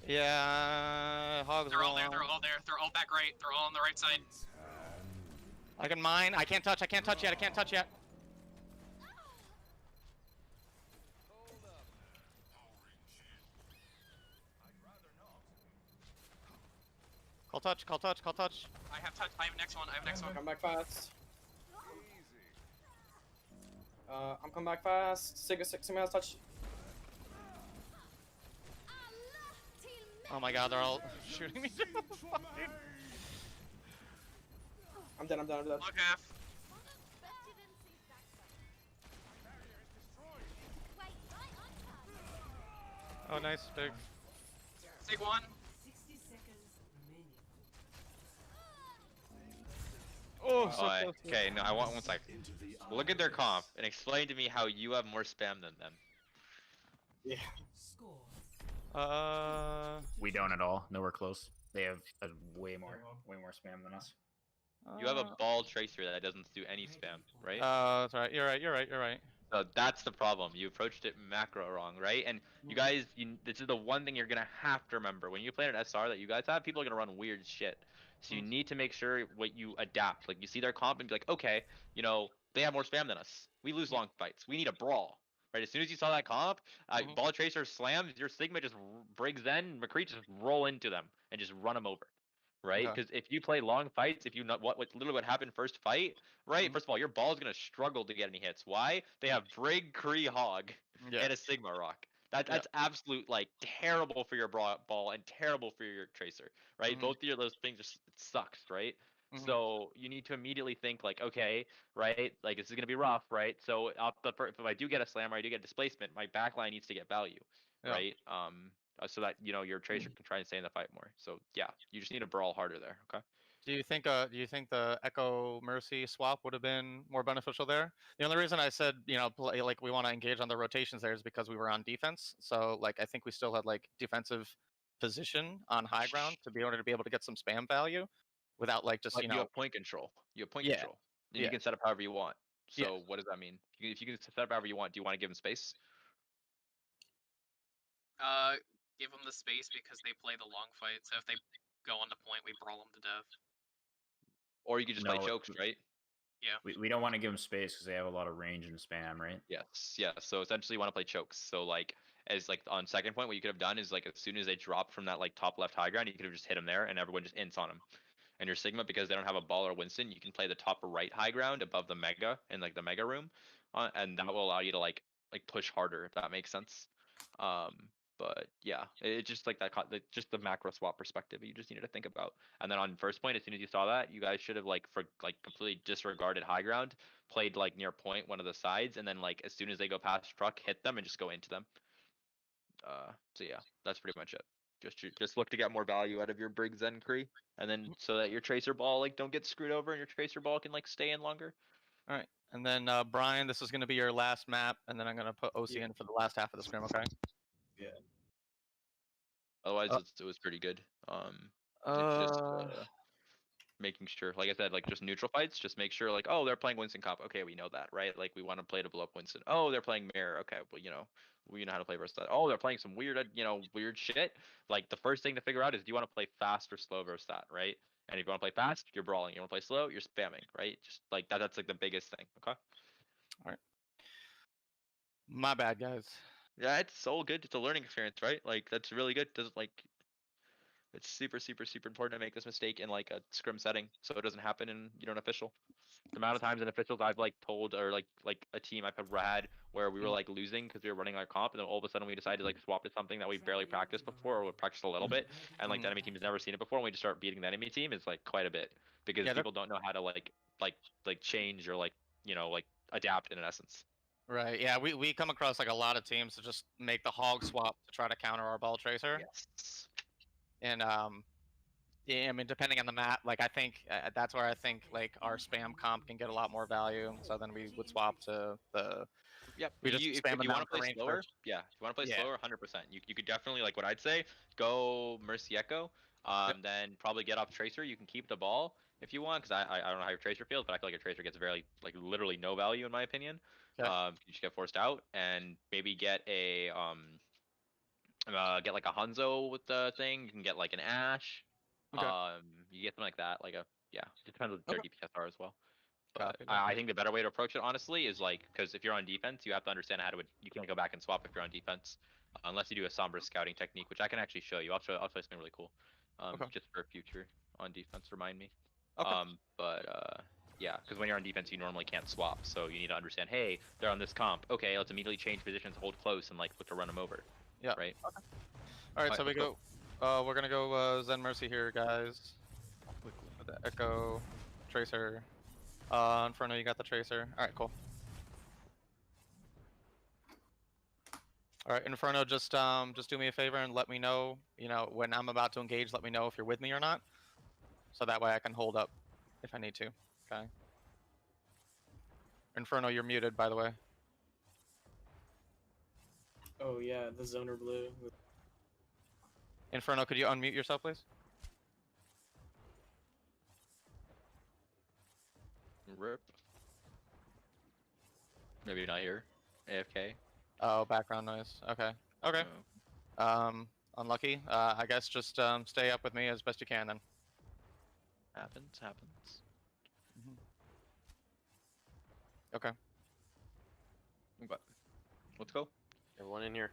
Yeah, hogs. They're all there. rolling. They're all there. They're all back right. They're all on the right side. I can mine. I can't touch. I can't touch yet. I can't touch yet. Call touch. Call touch. Call touch. I have touch. I have next one. I have next one. Come back fast. I'm coming back fast. Sigma has touch. Oh my god, they're all shooting me. I'm dead. Look half. Oh, nice, big. Sig one. 60 seconds remaining. Oh, so close. Okay, no, I want 1 second. Look at their comp and explain to me how you have more spam than them. Yeah. Score. We don't at all. Nowhere close. They have a way more spam than us. You have a ball tracer that doesn't do any spam, right? That's right. You're right. You're right. You're right. So that's the problem. You approached it macro wrong, right? And you guys, this is the one thing you're gonna have to remember when you play an SR that you guys have. People are gonna run weird shit. So you need to make sure what you adapt. Like you see their comp and be like, okay, you know, they have more spam than us. We lose long fights. We need a brawl, right? As soon as you saw that comp, ball tracer slams, your Sigma just Briggs then McCree just roll into them and just run them over. Right, Okay. because if you play long fights, if you know what literally what happened first fight, right? First of all, your ball's gonna struggle to get any hits. Why? They have Brig, Kree, Hog, Yeah. and a Sigma Rock. That's absolute like terrible for your ball and terrible for your tracer, right? Both of those things just it sucks, right? So you need to immediately think like, okay, right? Like this is gonna be rough, right? So if I do get a slam or I do get displacement, my backline needs to get value, Yeah. right? So that you know your tracer can try and stay in the fight more. So yeah, you just need to brawl harder there. Okay. Do you think the Echo Mercy swap would have been more beneficial there? The only reason I said, play, like we want to engage on the rotations there is because we were on defense. So like I think we still had like defensive position on high ground to be able to get some spam value without like just But you have point control. You have point Yeah. control. And Yeah. you can set up however you want. Yeah. So what does that mean? If you can set up however you want, do you want to give them space? Give them the space because they play the long fight. So if they go on the point, we brawl them to death. Or you could just play No, chokes, right? Yeah. We don't want to give them space because they have a lot of range and spam, right? Yes. Yeah. So essentially you want to play chokes. So like as like on second point, what you could have done is like as soon as they drop from that like top left high ground, you could have just hit them there and everyone just ints on them. And your Sigma, because they don't have a ball or Winston, you can play the top right high ground above the Mega in like the Mega room, and that will allow you to like push harder if that makes sense. But yeah, it's just like that, just the macro swap perspective you just needed to think about. And then on first point, as soon as you saw that, you guys should have like completely disregarded high ground, played like near point one of the sides, and then like as soon as they go past truck, hit them and just go into them. So yeah, that's pretty much it. Just look to get more value out of your Briggs and Kree, and then so that your tracer ball like don't get screwed over and your tracer ball can like stay in longer. All right. And then Brian, this is going to be your last map, and then I'm going to put Ocie in for the last half of the scrim. Okay. Yeah. Otherwise, it was pretty good. Just making sure, like I said, like just neutral fights. Just make sure, like, oh, they're playing Winston comp. Okay, we know that, right? Like we want to play to blow up Winston. Oh, they're playing Mirror. Okay, well, we know how to play versus that. Oh, they're playing some weird, weird shit. Like the first thing to figure out is, do you want to play fast or slow versus that, right? And if you want to play fast, you're brawling. You want to play slow, you're spamming, right? Just like that. That's like the biggest thing. Okay. All right. My bad, guys. Yeah, it's so good. It's a learning experience, right? Like that's really good. Does like it's super, super, super important to make this mistake in like a scrim setting so it doesn't happen in an official. The amount of times in officials I've like told or like a team I've had where we were like losing because we were running our comp and then all of a sudden we decided to like swap to something that we barely practiced before or we practiced a little bit and like the enemy team has never seen it before and we just start beating the enemy team is like quite a bit because people don't know how to like change or like adapt in essence. Right. Yeah. We come across like a lot of teams to just make the hog swap to try to counter our ball tracer. Yes. And yeah, I mean, depending on the map, like I think that's where I think like our spam comp can get a lot more value. So then we would swap to the. Yep. We just if spam you want to play range slower, first. yeah. If you want to play Yeah. slower, 100%. You could definitely like what I'd say. Go Mercy Echo. Then probably get off Tracer. You can keep the ball if you want, because I don't know how your Tracer feels, but I feel like your Tracer gets very like literally no value in my opinion. Okay. You just get forced out, and maybe get a get like a Hanzo with the thing. You can get like an Ash. Okay. You get something like that. Like a it depends what their Okay. DPS are as well. But Copy. I think the better way to approach it, honestly, is like because if you're on defense, you have to understand how to. You can't go back and swap if you're on defense, unless you do a Sombra scouting technique, which I can actually show you. I'll show you something really cool, Okay. just for future on defense. Remind me. Okay. Yeah, because when you're on defense, you normally can't swap, so you need to understand. Hey, they're on this comp. Okay, let's immediately change positions, hold close, and like look to run them over. Yeah. Right. All right. So we let's go. We're gonna go Zen Mercy here, guys. With the Echo, Tracer. Inferno, you got the Tracer. All right, cool. All right, Inferno, just do me a favor and let me know. You know, when I'm about to engage, let me know if you're with me or not, so that way I can hold up if I need to. Okay. Inferno, you're muted, by the way. Oh yeah, the zoner blue. Inferno, could you unmute yourself, please? Rip. Maybe not here. AFK. Oh, background noise. Okay. Okay. Oh, Unlucky. I guess just stay up with me as best you can then. happens. Okay. But let's go. Everyone in here.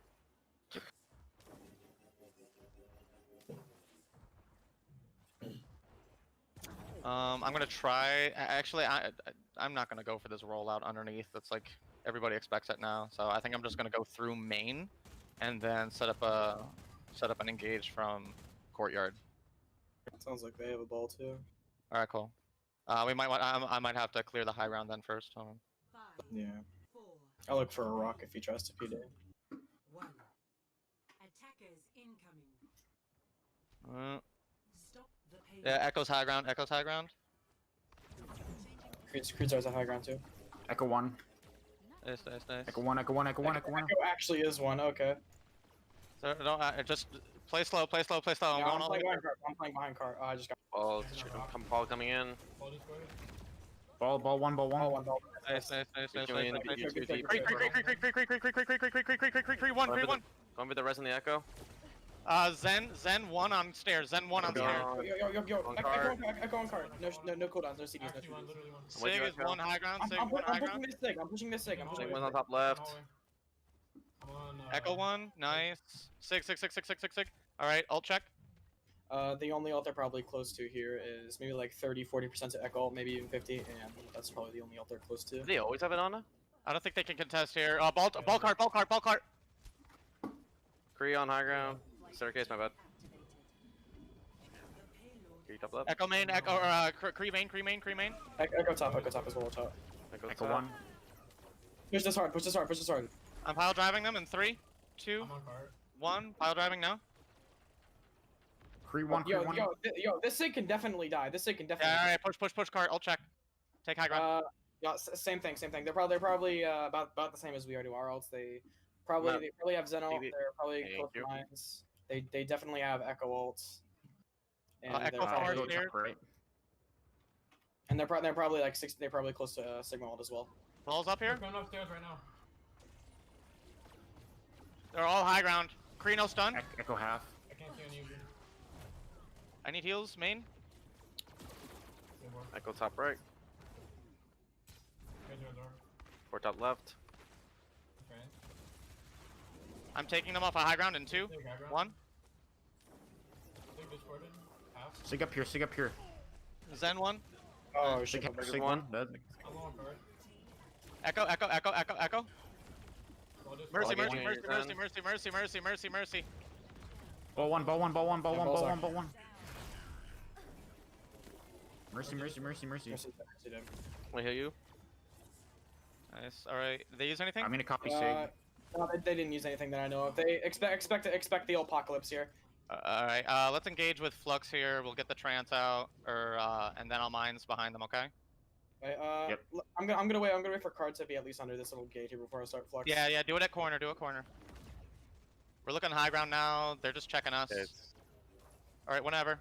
I'm gonna try. Actually, I'm not gonna go for this rollout underneath. That's like everybody expects it now. So I think I'm just gonna go through main, and then set up an engage from courtyard. Sounds like they have a ball too. All right, cool. We might want. I might have to clear the high ground then first. Hold on. 5, Yeah. 4, I'll look for a rock if he tries to PD. 1. Attackers incoming. Stop the payload. Yeah, Echo's high ground. Echo's high ground. Creed's at high ground too. Echo 1. Nice. Echo 1. Echo 1. Echo 1. Echo 1. Echo actually is one. Okay. So don't just play slow. I'm Yeah, going all the way. I'm playing behind car. I just got Ball, ball coming in. Ball 1. Ball 1. one ball. Nice. Coming in. Creek, one. Going with the res in the echo. Zen one on stairs. Zen one on stairs. Yo. On Echo card. on card. No cooldowns, no CDs, no CDs. Sig is one high ground. Sig I'm one high pushing ground. this sig. I'm pushing this sig. One's on top left. Echo one. Nice. Sig. All right. Alt check. The only ult they're probably close to here is maybe like 30-40% to Echo, maybe even 50, and that's probably the only ult they're close to. Do they always have it on? I don't think they can contest here. Ball cart. Kree on high ground. Staircase, my bad. Kree top left. Echo main. Echo. Cree main. Echo top as well, top. Echo 1. Push this hard. I'm pile driving them in 3, 2, 1. Pile driving now. Cree 1. Cree 1. Yo, this sig can definitely die. Yeah. All right. Push cart. Alt check. Take high ground. Yeah, same thing. They're probably about the same as we are to our ults. They probably have Zeno. Maybe. They're probably Thank close to you. mines. They definitely have Echo ults. And Echo they're forward probably, here. Right. and they're probably like they're probably close to Sigma ult as well. Balls up here. Going upstairs right now. They're all high ground. Kree stun. Echo half. I can't see any of you. I need heals. Main. Good work. Echo top right. Guys are door. Or top left. Okay. I'm taking them off a high ground in 2, Take high ground. 1. Take discorded. Half. Sig up here. Zen 1. Oh shit! Sig 1. Dead. I'm on card. Echo. Ball just Mercy. Ball Ball 1. Ball's Mercy. I heal you. Nice. All right. Did they use anything? I'm gonna copy Sig. No, they didn't use anything that I know of. They expect the apocalypse here. All right. Let's engage with Flux here. We'll get the trance out, and then I'll mines behind them. Okay. Okay, Yep. I'm gonna wait for card to be at least under this little gate here before I start flux. Yeah. Do it at corner. We're looking high ground now. They're just checking us. All right. Whenever.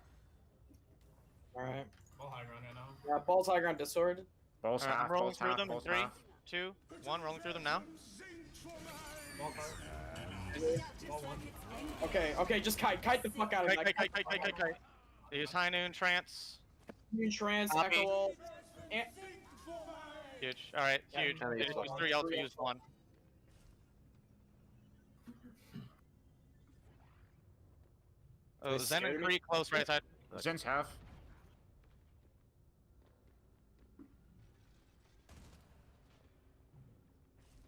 All right. Ball high ground right now. Yeah, ball's high ground discord. Balls All right, I'm half. rolling Balls through half. them in Balls 3, half. 2, 1. Rolling through them now. Ball card. Okay, just kite the fuck out of it. Kite. Use High Noon Trance. Noon Trance, Copy. Echo Ult. And Huge. All right, huge. Yeah, They just use 3 ults, we use 1. Oh, They Zen and scared me. Kree close right side. Zen's half.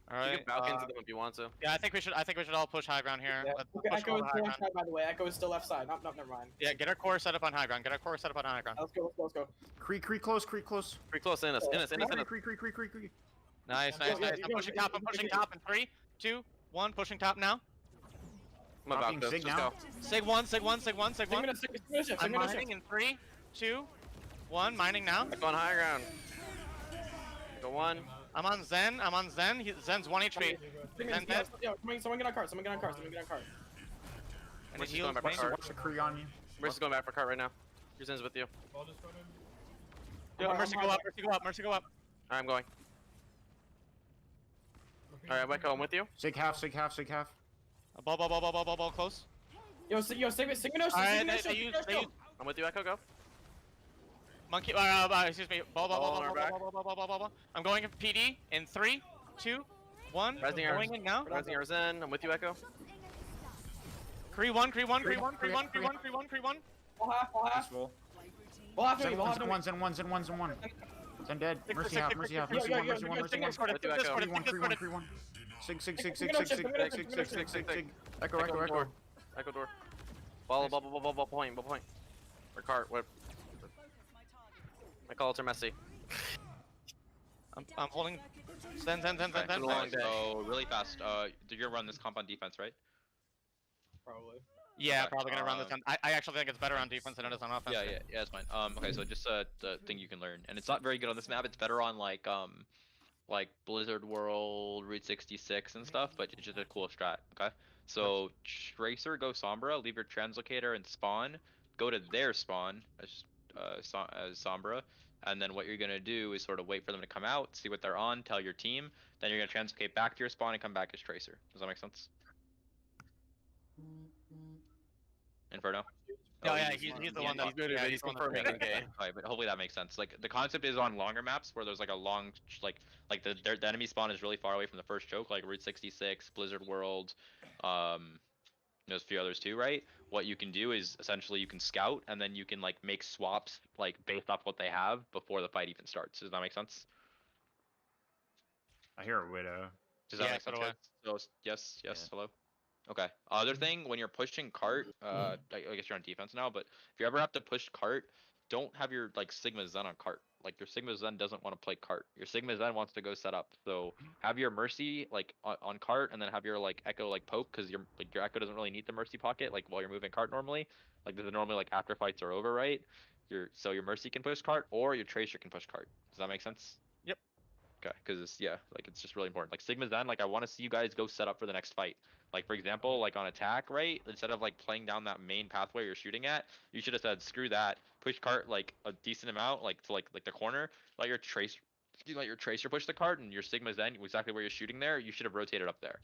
All You right. can balk into them if you want to. Yeah, I think we should all push high ground here. Yeah. Let's Okay, push Echo all is the still high left ground. side, by the way. Echo is still left side. No, never mind. Yeah, get our core set up on high ground. Get our core set up on high ground. Let's go. Cree close. Pretty close in us. Cree. Nice. Yeah, I'm pushing top. I'm pushing top in 3, 2, 1. Pushing top now. I'm about Copying this. Sig Just now. go. Sig 1. I'm mining in 3, 2, 1. Mining now. Echo on high ground. Echo 1. I'm on Zen. Zen's 1 HP. Zen dead. Someone get on cart. And And Mercy's he going heals back for main. cart. Watch the Cree on you. Mercy's going back for cart right now. Your Zen's with you. Ball discorded. Mercy go up. Alright, I'm going. Alright, Echo, I'm with you. Sig half. Ball close. Yo, Sigma Alright, they use I'm with you, Echo, go. monkey. Excuse me. Ball. I'm going in PD in 3, 2, 1. Resing our- Going in now. Rising our Zen. I'm with you, Echo. Kree 1. Ball half. He's full. Ball half to me. Zen one. Zen dead. Mercy half. Mercy one. With you, Echo. Cree one. Sig. Echo. Echo door. Ball point. Or cart, what? My calls are messy. I'm holding. Zen. Alright, so really fast. You're gonna run this comp on defense, right? Probably. Yeah, Okay, probably gonna run this on. I actually think it's better on defense than it is on offense. Yeah, that's fine. Okay, so just the thing you can learn, and it's not very good on this map. It's better on like Blizzard World, Route 66 and stuff, but it's just a cool strat. Okay, so Tracer, go Sombra, leave your translocator and spawn. Go to their spawn as Sombra, and then what you're gonna do is sort of wait for them to come out, see what they're on, tell your team. Then you're gonna translocate back to your spawn and come back as Tracer. Does that make sense? Inferno. Oh yeah, he's the one that He's good at it. He's confirming the game. Right, but hopefully that makes sense. Like the concept is on longer maps where there's like a long, like the enemy spawn is really far away from the first choke, like Route 66, Blizzard World, there's a few others too, right? What you can do is essentially you can scout and then you can like make swaps like based off what they have before the fight even starts. Does that make sense? I hear a widow. Does that make sense? So yes, hello. Okay. Other thing, when you're pushing cart, I guess you're on defense now, but if you ever have to push cart, don't have your like Sigma Zen on cart. Like your Sigma Zen doesn't want to play cart. Your Sigma Zen wants to go set up. So have your Mercy like on cart, and then have your like Echo like poke, because your Echo doesn't really need the Mercy pocket like while you're moving cart normally. Like this is normally like after fights are over, right? So your Mercy can push cart, or your Tracer can push cart. Does that make sense? Yep. Okay, because like it's just really important. Like Sigma Zen, like I want to see you guys go set up for the next fight. Like for example, like on attack, right? Instead of like playing down that main pathway you're shooting at, you should have said screw that, push cart like a decent amount, like to like the corner, let your Tracer push the cart, and your Sigma Zen exactly where you're shooting there. You should have rotated up there,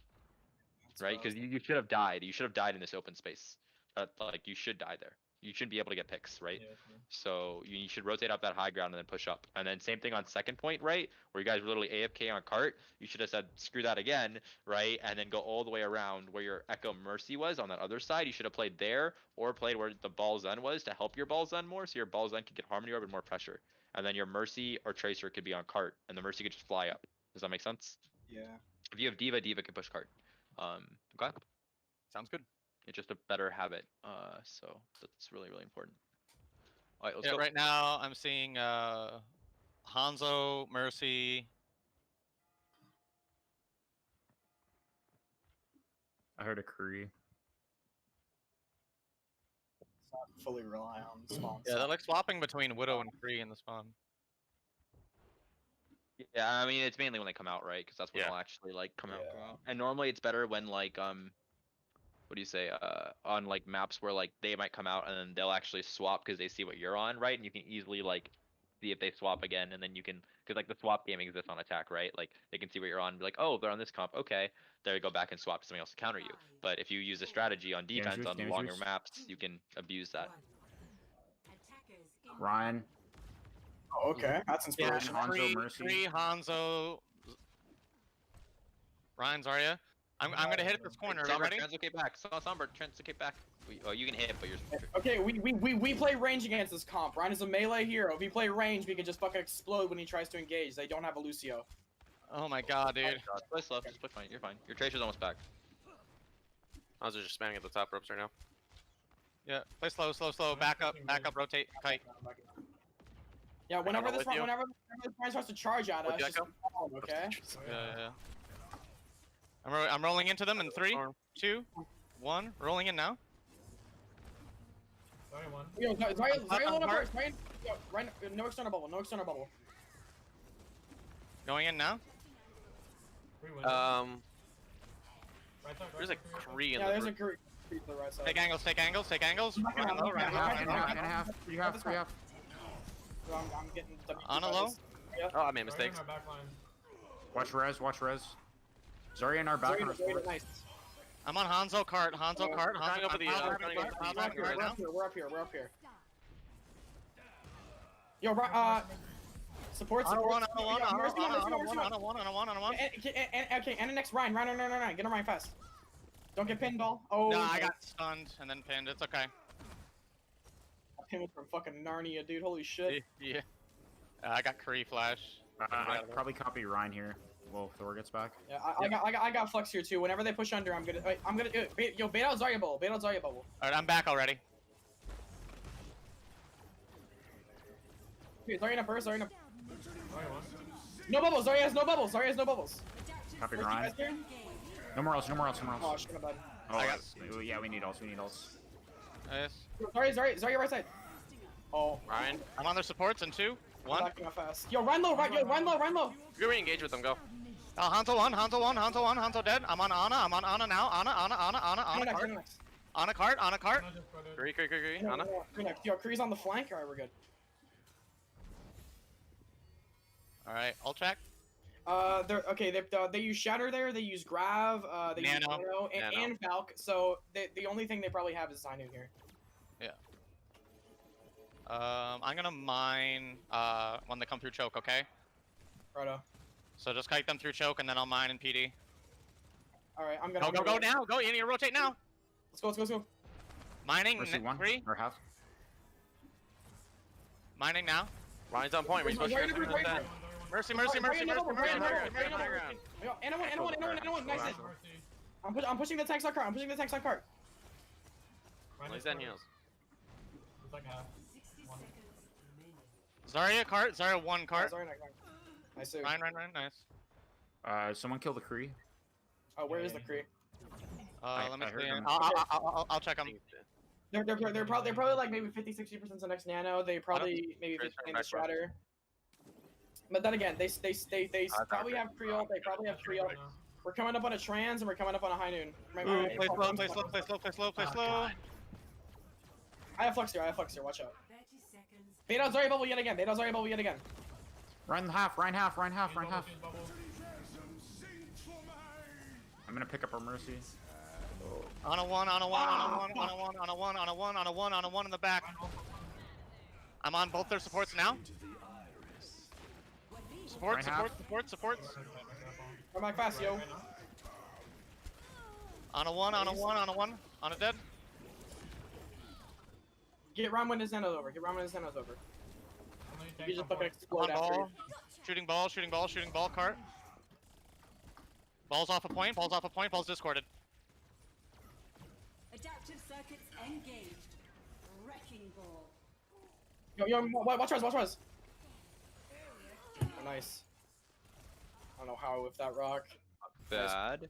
right? Because you should have died. You should have died in this open space. Like you should die there. You shouldn't be able to get picks, right? Yeah. So you should rotate up that high ground and then push up. And then same thing on second point, right? Where you guys were literally AFK on cart. You should have said, screw that again, right? And then go all the way around where your Echo Mercy was on that other side. You should have played there or played where the ball Zen was to help your ball Zen more. So your ball Zen could get Harmony Orb and more pressure. And then your Mercy or Tracer could be on cart. And the Mercy could just fly up. Does that make sense? Yeah. If you have Diva can push cart. Okay. Sounds good. It's just a better habit. So that's really, really important. All right, let's Yeah, go. right now I'm seeing Hanzo, Mercy. I heard a Cree. It's not fully rely on spawns. Yeah, they're like swapping between Widow and Kree in the spawn. Yeah, I mean it's mainly when they come out, right? Because that's when they'll actually like come out. And normally it's better when like what do you say? On like maps where like they might come out and then they'll actually swap because they see what you're on, right? And you can easily like see if they swap again, and then you can, because like the swap game exists on attack, right? Like they can see what you're on, and be like, oh, they're on this comp, okay, there you go back and swap to something else to counter you. But if you use a strategy on defense juice, on damage longer juice. maps, you can abuse that. Ryan. Oh, okay, that's Yeah, inspirational. Hanzo, Kree, Mercy. Kree, Hanzo, Ryan, Zarya. I'm gonna hit this corner. Are you Somber, ready? translocate back. Somber, translocate back. Oh, you can hit, but you're. Okay, we play range against this comp. Ryan is a melee hero. If we play range, we can just fucking explode when he tries to engage. They don't have a Lucio. Oh my god, dude. Play slow, just play fine. You're fine. Your Tracer's almost back. I was just spamming at the top ropes right now. Yeah, play slow, slow, slow. Back up, rotate, kite. Yeah, whenever roll this with you. whenever this Ryan starts to charge at Would us, you just echo? follow him, okay? Yeah. I'm rolling into them in 3, 2, 1. Rolling in now. Sorry, one. Yo, Zarya load up Heart. first. Ryan, yo, Ryan, no external bubble. No external bubble. Going in now. Free window. Right side, There's a right side, Kree in Yeah, there's the a creep to the right side. Take angles, take angles, take angles. I'm not Run gonna- low, I'm run not low, gonna- run And low. a half, and a half. You have, you have. So I'm getting WP On a by low. this. Yeah. Oh, I made Sorry, in mistakes. our back line. Watch res, watch res. Zarya in our back on our sports. Nice. I'm on Hanzo cart, Hanzo cart, trying to Hanzo go for the, cart. trying to go for the- Hanzo We're up here, cart we're now. up here, we're up here, we're up here. Yo, support. On a one, on a Yo, one, on a Mercy one, Mercy on a Mercy one, on a one, on a one, on a one. Okay, and the next Ryan, Ryan, get him Ryan fast. Don't get pinned, ball. Oh, No, I got stunned and then pinned. It's okay. I pinned from fucking Narnia, dude. Holy shit. Yeah. I got Kree flash. I'd probably copy Ryan here. Well, Thor gets back. Yeah, I got flex here too. Whenever they push under, I'm gonna yo bait out Zarya bubble. Bait out Zarya bubble. Alright, I'm back already. Okay, Zarya in a burst. Zarya in a... Sorry, one. No bubbles. Zarya has no bubbles. Zarya has no bubbles. Copy Mercy, Ryan. guys here? No more else, no more else, no more Oh, else. shit, my bad. Oh, I got- yeah, we need ults, we need ults. Nice. Zarya right side. Oh, Ryan, I'm on their supports in 2, I'm 1. backing up fast. Yo, run low, run low. you re-engage with them. Go. Hanzo 1, Hanzo 1, Hanzo 1, Hanzo dead. I'm on Ana now. Ana cart. Next. Ana cart. No, just brother. Kree. Ana. Yo, Kree's on the flank. Alright, we're good. Alright, ult track. They use Shatter there. They use Grav. They use Nano. Nano and Falk. So the only thing they probably have is Zainu here. Yeah. I'm gonna mine when they come through choke, okay? Righto. So just kite them through choke and then I'll mine in PD. Alright, I'm gonna Go now. Go. You need to rotate now. Let's go. Mining Mercy one, 3. or half. Mining now. Ryan's on point. We're supposed to get through this then. Mercy. Yo, Ana one. Nice. Mercy. I'm pushing the tank side cart. Ryan He's is in heals. It's like half. One. Zarya cart. Zarya 1 cart. Sorry, nice. Sir. Ryan. Nice. Someone kill the Kree. Oh, where is the Kree? Let me I heard see. them. I'll check them. They're probably like maybe 50-60% the next Nano. They probably maybe 50% the Shatter. But then again, they probably have Creole. They probably have Creole. Right now. We're coming up on a trans and we're coming up on a high noon. Play slow. I have flex here. Watch out. 30 seconds. Bait out Zarya bubble yet again. Ryan half. She's bubble. I'm gonna pick up our Mercy. On a one in the back. I'm on both their supports now. Supports. Come back fast, yo. On a one. On a dead. Get Ram when his Nano's over. How many You tanks just on fucking board? explode On after ball. Shooting ball cart. Ball's off a point, ball's discorded. Adaptive circuits engaged. Wrecking ball. Yo, watch res. Oh, nice. I don't know how with that rock. Bad.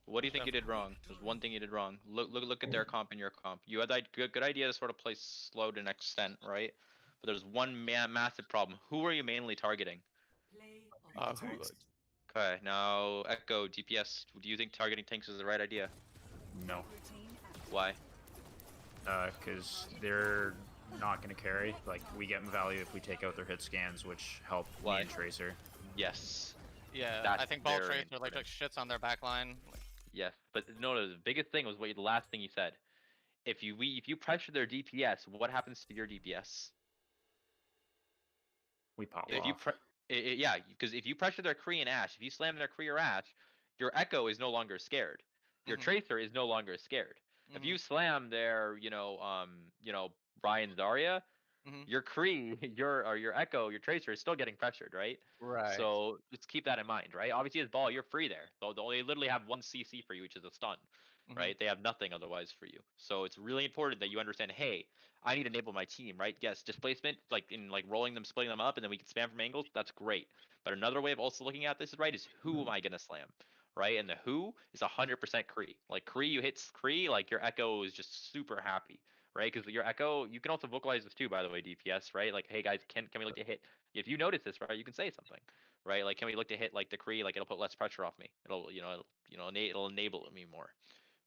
What do you think you did wrong? There's one thing you did wrong. Look at their comp and your comp. You had that good idea to sort of play slow to an extent, right? But there's one massive problem. Who are you mainly targeting? Play of the Tanks. Okay, now Echo DPS. Do you think targeting tanks is the right idea? No. routine active. Why? Because they're not gonna carry. Like, we get value if we take out their hit scans, which help me What? and Tracer. Yes. Yeah, That's I think Ball very Tracer like important. shits on their backline. Yes, but no, the biggest thing was the last thing you said. If you pressure their DPS, what happens to your DPS? We pop If you off. yeah, because if you pressure their Kree and Ash, if you slam their Kree or Ash, your Echo is no longer scared. Your Mhm. Tracer is no longer scared. If you slam their, Ryan Zarya, Mhm. your Kree, your Echo, your Tracer is still getting pressured, right? Right. So let's keep that in mind, right? Obviously, as Ball, you're free there. So they literally have one CC for you, which is a stun, Mhm. right? They have nothing otherwise for you. So it's really important that you understand, hey, I need to enable my team, right? Yes, displacement, like in like rolling them, splitting them up, and then we can spam from angles. That's great. But another way of also looking at this, right, is who am I gonna slam, right? And the who is 100% Kree. Like Kree, you hit Kree, like your Echo is just super happy, right? Because your Echo, you can also vocalize this too, by the way, DPS, right? Like, hey guys, can we look to hit? If you notice this, right, you can say something, right? Like, can we look to hit like the Kree? Like, it'll put less pressure off me. It'll enable me more,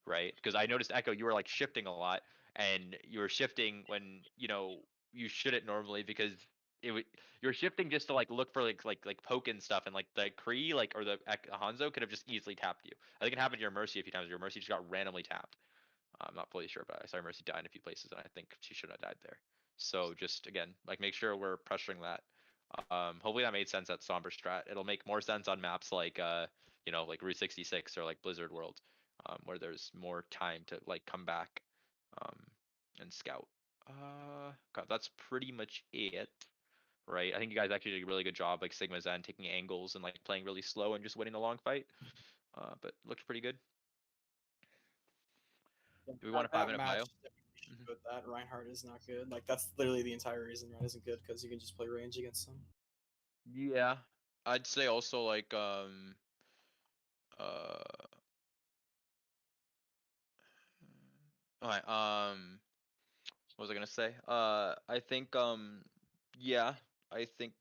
right? Because I noticed Echo, you were like shifting a lot, and you were shifting when you shouldn't normally because you're shifting just to like look for like poke and stuff, and like the Kree or the Hanzo could have just easily tapped you. I think it happened to your Mercy a few times. Your Mercy just got randomly tapped. I'm not fully sure, but I saw Mercy die in a few places, and I think she should have died there. So just again, like make sure we're pressuring that. Hopefully that made sense at Somber Strat. It'll make more sense on maps like like Route 66 or like Blizzard World, where there's more time to like come back, and scout. God, that's pretty much it, right? I think you guys actually did a really good job, like Sigma Zen, taking angles and like playing really slow and just winning the long fight. But looked pretty good. Do we want a 5-minute match? bio? Definitely good that Reinhardt is not good. Like that's literally the entire reason Reinhardt isn't good because you can just play range against him. Yeah, I'd say also like alright, what was I gonna say? I think yeah, I think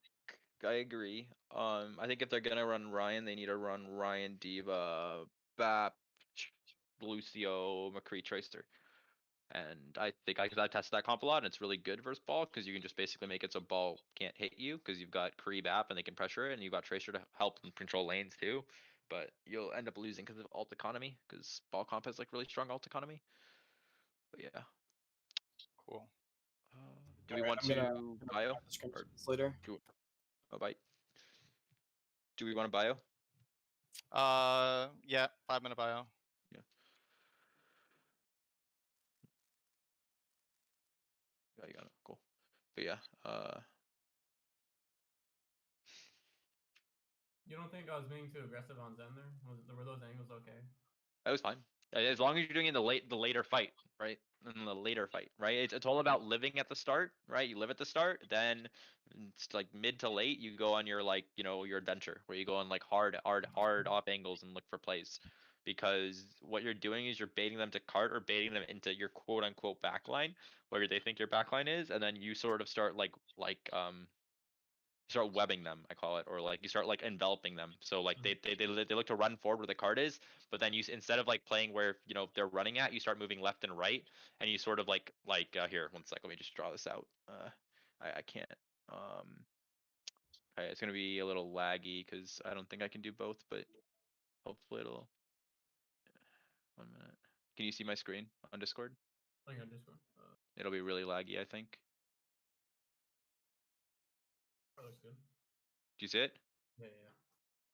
I agree. I think if they're gonna run Ryan, they need to run Ryan, Diva, Bap, Lucio, McCree, Tracer. And I think I've tested that comp a lot, and it's really good versus Ball because you can just basically make it so Ball can't hit you because you've got Kree Bap and they can pressure it, and you've got Tracer to help them control lanes too. But you'll end up losing because of alt economy, because Ball comp has like really strong alt economy. But yeah. Cool. Do we Alright, want I'm gonna to bio? Or later. a bite? Do we want to bio? Yeah, 5-minute bio. Yeah. Yeah, you got it. Cool. But yeah, You don't think I was being too aggressive on Zen there? Were those angles okay? that was fine. As long as you're doing it in the later fight, right? In the later fight, right? It's all about living at the start, right? You live at the start, then it's like mid to late, you go on your your adventure where you go on like hard off angles and look for plays. Because what you're doing is you're baiting them to cart or baiting them into your quote unquote backline, where they think your backline is, and then you sort of start start webbing them, I call it, or like you start like enveloping them. So like they look to run forward where the card is, but then you instead of like playing where they're running at, you start moving left and right, and you sort of here, one sec, let me just draw this out. I can't. Okay, it's gonna be a little laggy because I don't think I can do both, but hopefully it'll. 1 minute. Can you see my screen on Discord? I think on Discord. It'll be really laggy, I think. That looks good. Do you see it? Yeah.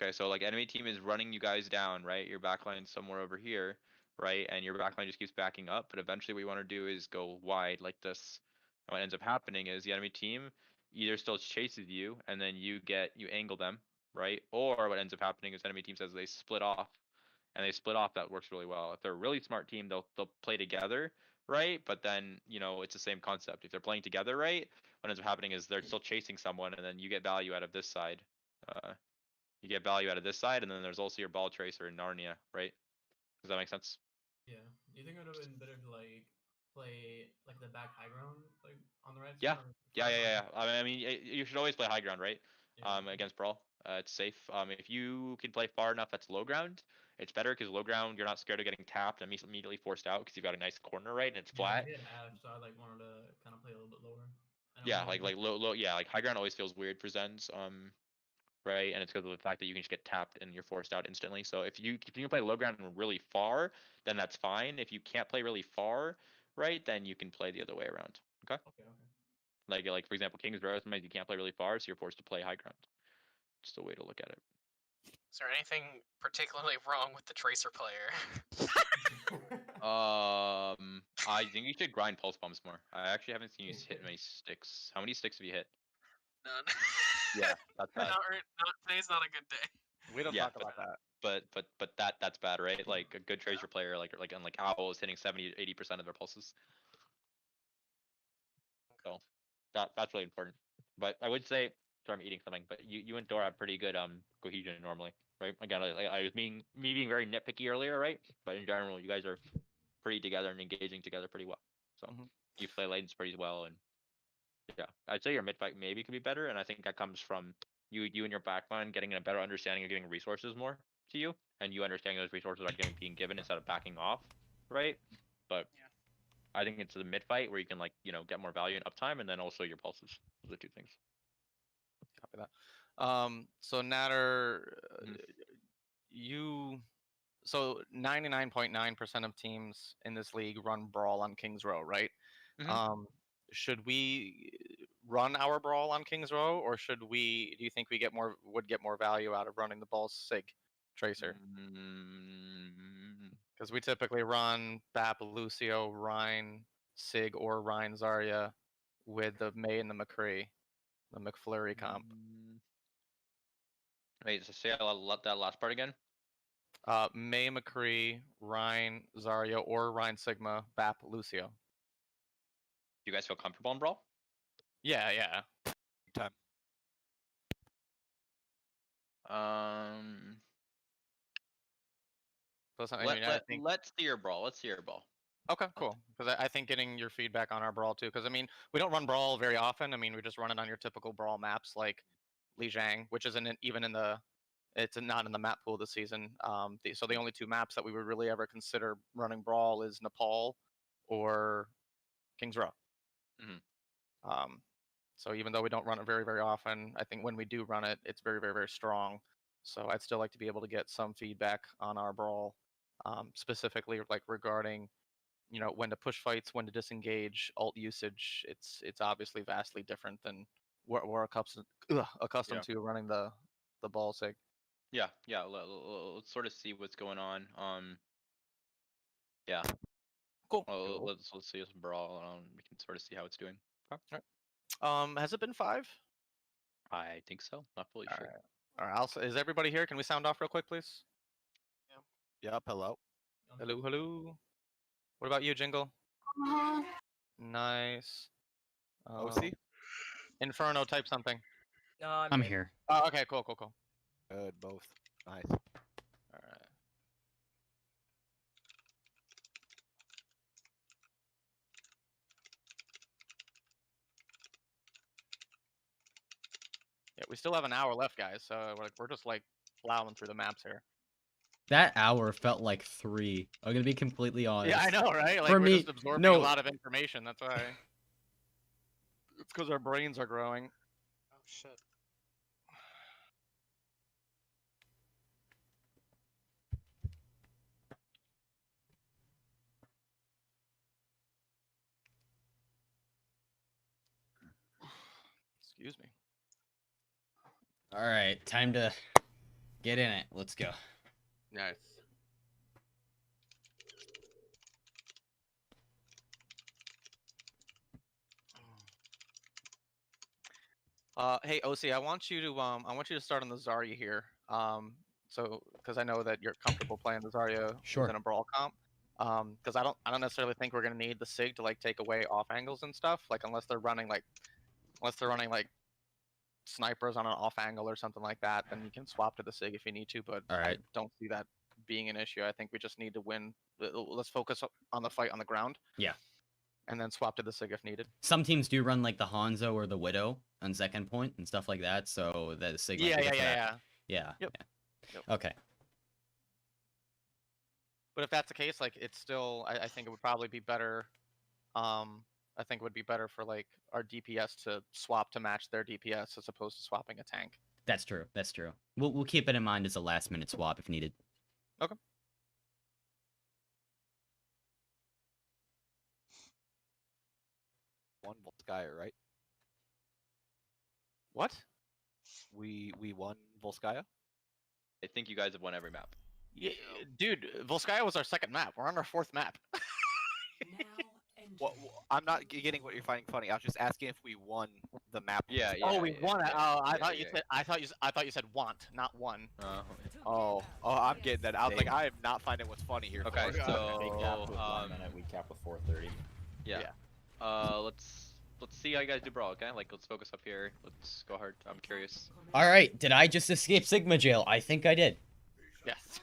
Okay, so like enemy team is running you guys down, right? Your backline somewhere over here, right? And your backline just keeps backing up, but eventually what you want to do is go wide like this. And what ends up happening is the enemy team either still chases you and then you angle them, right? Or what ends up happening is enemy team says they split off. And they split off, that works really well. If they're a really smart team, they'll play together, right? But then, it's the same concept. If they're playing together, right? What ends up happening is they're still chasing someone and then you get value out of this side. You get value out of this side, and then there's also your Ball Tracer in Narnia, right? Does that make sense? Yeah. Do you think it would have been better to like play like the back high ground like on the right Yeah. side? Yeah. I mean, you should always play high ground, right? Yeah. Against Brawl, it's safe. If you can play far enough, that's low ground. It's better because low ground, you're not scared of getting tapped and immediately forced out because you've got a nice corner, right? And it's flat. Yeah, we had Ash, so I like wanted to kind of play a little bit lower. I know Yeah, we like low, yeah, like high ground always feels weird for Zens, right? And it's because of the fact that you can just get tapped and you're forced out instantly. So if you can play low ground really far, then that's fine. If you can't play really far, right, then you can play the other way around. Okay. Okay. Like for example, King's Row, sometimes you can't play really far, so you're forced to play high ground. Just a way to look at it. Is there anything particularly wrong with the Tracer player? I think you should grind pulse bombs more. I actually haven't seen you hit many sticks. How many sticks have you hit? None. Yeah, that's bad. Today's not a good day. We don't talk about that. But that's bad, right? Like a good Tracer player, like Owl is hitting 70-80% of their pulses. So that's really important. But I would say, sorry, I'm eating something. But you and Dora have pretty good cohesion normally, right? Again, I was me being very nitpicky earlier, right? But in general, you guys are pretty together and engaging together pretty well. So you play lanes pretty well, and yeah, I'd say your mid fight maybe could be better, and I think that comes from you and your backline getting a better understanding of giving resources more to you, and you understanding those resources are being given instead of backing off, right? But I think it's the mid fight where you can like get more value and uptime, and then also your pulses. Those are two things. Copy that. So Natter, so 99.9% of teams in this league run Brawl on King's Row, right? Should we run our Brawl on King's Row, or do you think we would get more value out of running the Ball Sig Tracer? Because we typically run Bap, Lucio, Rhine, Sig, or Rhine Zarya with the May and the McCree, the McFlurry comp. Wait, so say that last part again. May, McCree, Rhine, Zarya, or Rhine Sigma, Bap, Lucio. Do you guys feel comfortable in Brawl? Yeah. Time. Let's see your Brawl. Let's see your Brawl. Okay, cool. Because I think getting your feedback on our Brawl too. Because I mean, we don't run Brawl very often. I mean, we just run it on your typical Brawl maps like Lijiang, which isn't even in the. It's not in the map pool this season. So the only two maps that we would really ever consider running Brawl is Nepal or King's Row. So even though we don't run it very, very often, I think when we do run it, it's very, very, very strong. So I'd still like to be able to get some feedback on our Brawl, specifically like regarding, when to push fights, when to disengage, ult usage. It's obviously vastly different than what we're accustomed to running the Ball Sig. Yeah. Let's sort of see what's going on. Yeah. Cool. Let's see some Brawl. We can sort of see how it's doing. Okay. All right. Has it been 5? I think so. Not fully sure. All right. Is everybody here? Can we sound off real quick, please? Yep. Hello. Hello. What about you, Jingle? Nice. Ocie? Inferno, type something. I'm here. Oh, okay. Cool. Good. Both. Nice. All right. Yeah, we still have an hour left, guys. So we're just like plowing through the maps here. That hour felt like 3. I'm gonna be completely honest. Yeah, I know, right? Like For we're me, just absorbing a lot of information. That's why. It's because our brains are growing. Oh shit. Excuse me. All right, time to get in it. Let's go. Nice. Hey Ocie, I want you to start on the Zarya here. So because I know that you're comfortable playing the Zarya in a Brawl comp. Because I don't necessarily think we're gonna need the Sig to like take away off angles and stuff. Like unless they're running like snipers on an off angle or something like that, then you can swap to the Sig if you need to. But I don't see that being an issue. I think we just need to win. Let's focus on the fight on the ground. Yeah. And then swap to the Sig if needed. Some teams do run like the Hanzo or the Widow on second point and stuff like that, so that the Sig. Yeah. Yeah. Yep. Okay. But if that's the case, like it's still, I think it would probably be better. I think it would be better for like our DPS to swap to match their DPS as opposed to swapping a tank. That's true. That's true. We'll keep it in mind as a last minute swap if needed. Okay. One Volskaya, right? What? We won Volskaya. I think you guys have won every map. Yeah, dude, Volskaya was our second map. We're on our fourth map. Well, I'm not getting what you're finding funny. I was just asking if we won the map. Yeah, Oh, we won it. Oh, I Yeah, thought you yeah. said. I thought you said want, not won. Oh, I'm getting that. I was like, I am not finding what's funny here. Okay, folks. They cap so with 1 minute. We cap with 4:30. yeah. Let's see how you guys do brawl. Okay, like let's focus up here. Let's go hard. I'm curious. All right. Did I just escape Sigma jail? I think I did. Yes.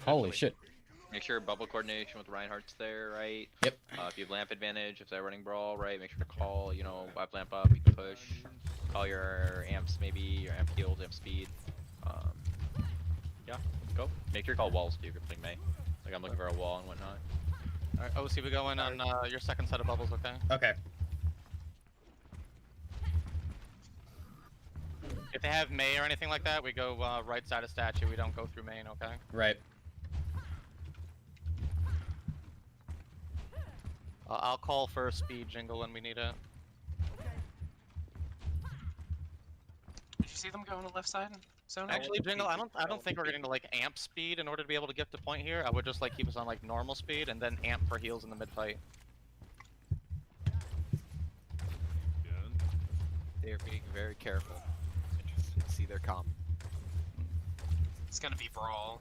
Holy shit. Make sure bubble coordination with Reinhardt's there, right? Yep. If you have lamp advantage, if they're running brawl, right? Make sure to call, you know, wipe lamp up, you can push. Call your amps maybe, your amp heals, amp speed. Yeah, let's go. Make sure to call walls too if you're playing May. Like I'm looking for a wall and whatnot. Alright, Ocie, we go in on your second set of bubbles, okay? Okay. If they have May or anything like that, we go right side of statue. We don't go through main, okay? Right. I'll call for a speed jingle when we need it. Did you see them go on the left side? So Actually, jingle, I don't think we're getting to like amp speed in order to be able to get to point here. I would just like keep us on like normal speed and then amp for heals in the mid fight. They're being very careful. Interested to see their comp. it's gonna be brawl.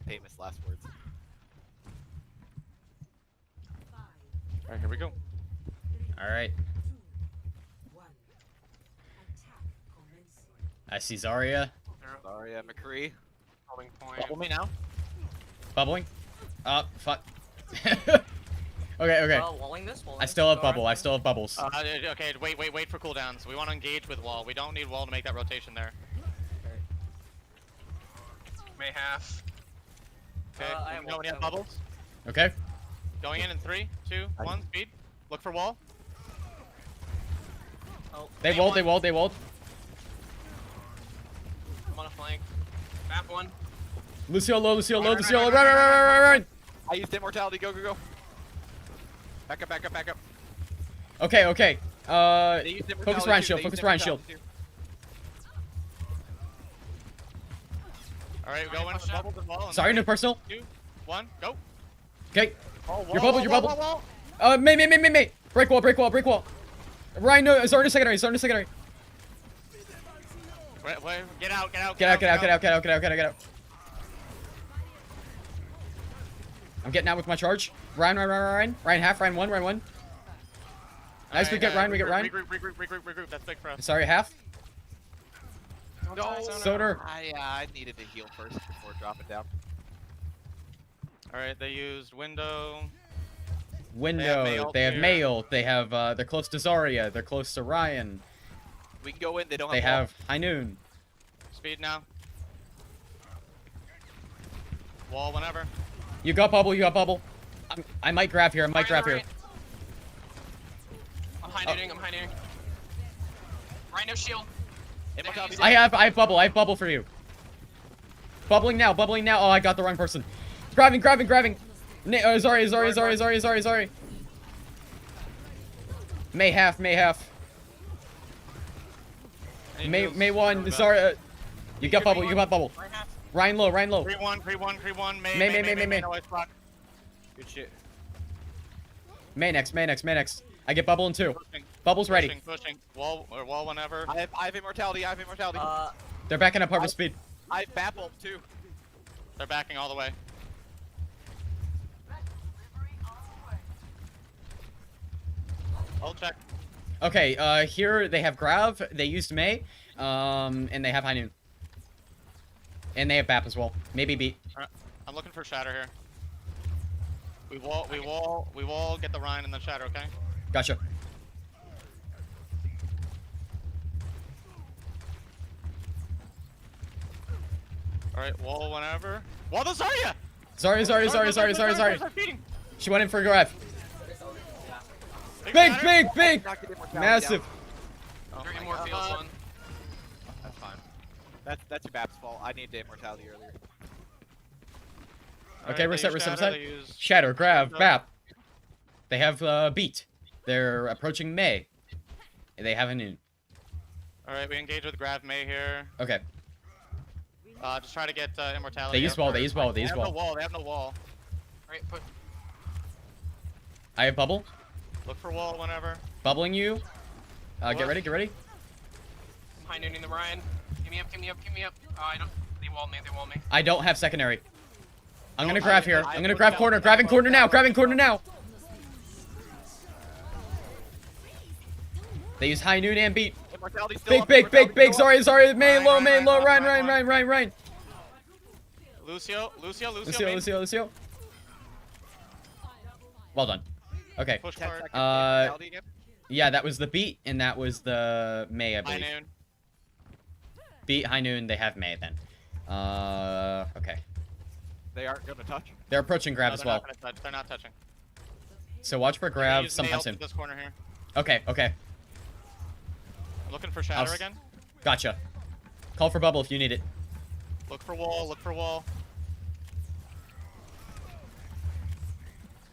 Famous last words. Alright, here we go. All right. I see Zarya. Sorry, McCree. Holding point. Bubble me now. Bubbling. Fuck. Okay. I still have bubble. I still have bubbles. Okay, wait for cooldowns. We want to engage with wall. We don't need wall to make that rotation there. May half. Okay, let me know when you have bubbles. Okay. Going in 3, 2, 1, speed. Look for wall. They walled. I'm on a flank. Map one. Lucio low. Lucio low. Run, Lucio low. run, Run. run, Run. I used immortality. Go. Back up. Okay. They used Focus immortality Ryan too, shield. they Focus used Ryan shield. immortality Alright, go in with bubbles and wall. Sorry, no personal. 2, 1, go. Okay. Oh, Your bubble. wall. May. Break wall. Ryan, no. Zarya secondary. Wait, get out. Get out. I'm getting out with my charge. Ryan, half, Ryan one. Nice, we get Ryan. Regroup, that's big for us. Sorry, half. No. Soder. I needed to heal first before dropping down. Alright, they used window. Window. They have mail. They have, they're close to Zarya. They're close to Ryan. We can go in. They don't They have. have High Noon. Speed now. Wall whenever. You got bubble. I might grab here. I'm high nooning. Rhino shield. Immortality. I have bubble for you. Bubbling now. Oh, I got the wrong person. Grabbing. Sorry. May half. May one. Sorry. You got bubble. Ryan low. 3-1. May. No ice block. Good shit. May next. I get bubble in 2. Bubble's ready. Pushing. Wall whenever. I have immortality. They're backing up harbor speed. I have Babble too. They're backing all the way. Ult check. Okay, here they have Grav, they used May, and they have High Noon. And they have Bap as well. Maybe beat. Alright, I'm looking for Shatter here. We wall, get the Ryan and then Shatter, okay? Gotcha. Alright, wall whenever. Wall the Zarya! Sorry. She went in for a grab. Big! Massive. Oh Three my more God. fields on. That's fine. That's your Bab's fault. I needed immortality earlier. Okay, reset. Use... Shatter, grab, bap. They have beat. They're approaching May. They have a noon. Alright, we engage with Grav May here. Okay. Just try to get immortality. They use wall. They have no wall. Right, put. I have bubble. Look for wall whenever. Bubbling you. Get ready. I'm high nooning the Ryan. Give me up. Oh, I don't. They wall me. I don't have secondary. I'm gonna grab here. I'm gonna grab corner. Grabbing corner now. They use high noon and beat. Immortality's still Big. Sorry. May low. Ryan. Lucio. Well done. Okay. Push hard. immortality again. Yeah, that was the beat, and that was the May, I High believe. noon. Beat, high noon, they have May then. Okay. They aren't gonna touch. They're approaching grab No, as they're well. not gonna touch. They're not touching. So watch for grab Use sometime nails soon. in this corner here. Okay. I'm looking for shatter again. Gotcha. Call for bubble if you need it. Look for wall.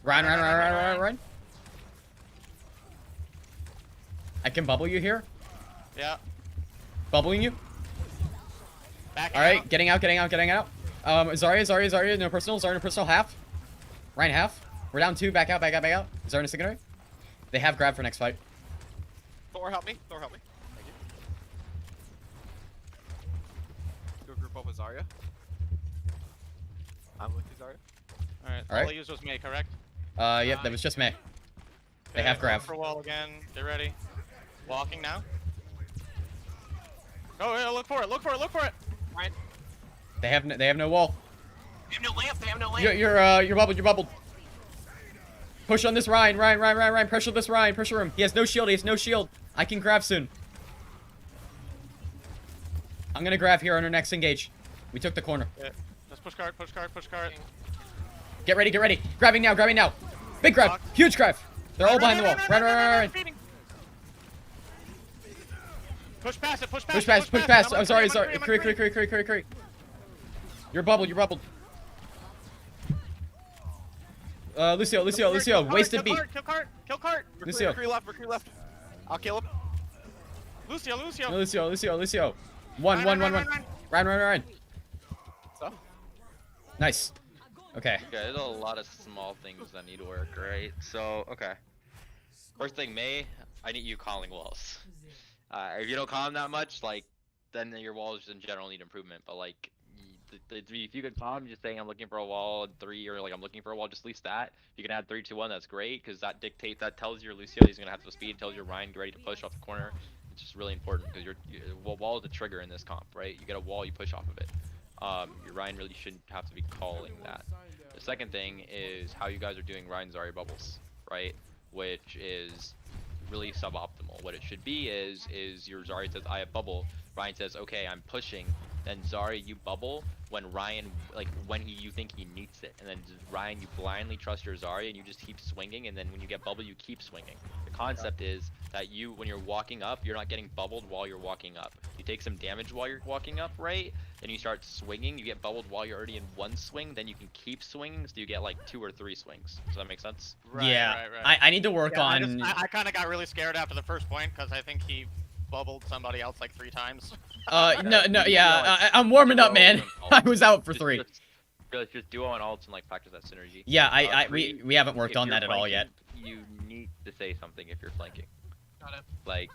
Run. I can bubble you here. Yeah. Bubbling you. Back All right, out. getting out. Zarya, no personal. Zarya, no personal, half. Ryan, half. We're down 2, back out. Zarya, no secondary. They have grab for next fight. Thor, help me. Thank you. Go group up with Zarya. I'm with you, Zarya. Alright, All right. all I used was May, correct? Yep, that was just May. They Okay, have grab. look for wall again. Get ready. Walking now. Oh, yeah, look for it. Ryan. They have no wall. They have no lamp. You're bubbled. Push on this Ryan. Pressure this Ryan. Pressure him. He has no shield. I can grab soon. I'm gonna grab here on our next engage. We took the corner. Yeah. Just push card. Get ready. Grabbing now. Big grab. Huge grab. They're all behind the wall. Run. Push past it. Push past. I'm sorry. Curry. You're bubbled. Lucio. Wasted beat. Kill cart. Lucio. Recruit left. I'll kill him. Lucio. One. Run. So? Nice. Okay. Okay, there's a lot of small things that need to work, right? So, okay. First thing, May, I need you calling walls. If you don't call them that much, like, then your walls in general need improvement. But like, if you could call them just saying I'm looking for a wall 3 or like I'm looking for a wall, just at least that. If you can add 3, 2, 1, that's great because that tells your Lucio he's gonna have the speed, tells your Ryan get ready to push off the corner. It's just really important because wall is the trigger in this comp, right? You get a wall, you push off of it. Your Ryan really shouldn't have to be calling that. The second thing is how you guys are doing Ryan Zarya bubbles, right? Which is really suboptimal. What it should be is your Zarya says I have bubble, Ryan says okay I'm pushing, then Zarya you bubble when Ryan when you think he needs it, and then Ryan you blindly trust your Zarya and you just keep swinging, and then when you get bubble you keep swinging. The concept is that you when you're walking up you're not getting bubbled while you're walking up. You take some damage while you're walking up, right? Then you start swinging, you get bubbled while you're already in one swing, then you can keep swinging so you get like 2 or 3 swings. Does that make sense? Right. I need to work on. I kind of got really scared after the first point because I think he bubbled somebody else like 3 times. I'm warming up, man. I was out for 3. Just duo and ults and like practice that synergy. Yeah, we haven't worked on that at all yet. You need to say something if you're flanking. Got it.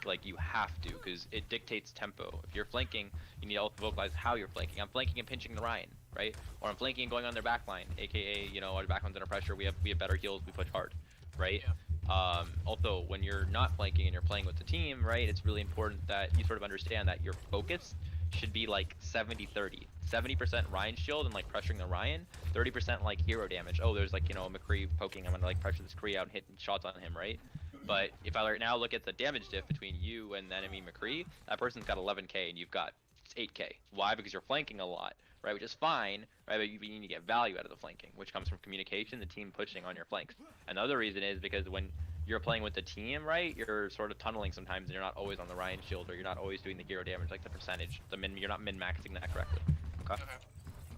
Like you have to, because it dictates tempo. If you're flanking, you need to also vocalize how you're flanking. I'm flanking and pinching the Ryan, right? Or I'm flanking and going on their backline, aka our backline's under pressure. We have better heals. We push hard, right? Yeah. Also, when you're not flanking and you're playing with the team, right? It's really important that you sort of understand that your focus should be like 70-30. 70% Ryan shield and like pressuring the Ryan, 30% like hero damage. Oh, there's like McCree poking. I'm gonna like pressure this Kree out and hit shots on him, right? But if I now look at the damage diff between you and the enemy McCree, that person's got 11k and you've got 8k. Why? Because you're flanking a lot, right? Which is fine, right? But you need to get value out of the flanking, which comes from communication, the team pushing on your flanks. Another reason is because when you're playing with the team, right, you're sort of tunneling sometimes, and you're not always on the Ryan shield, or you're not always doing the hero damage, like the percentage. You're not min-maxing that correctly. Okay.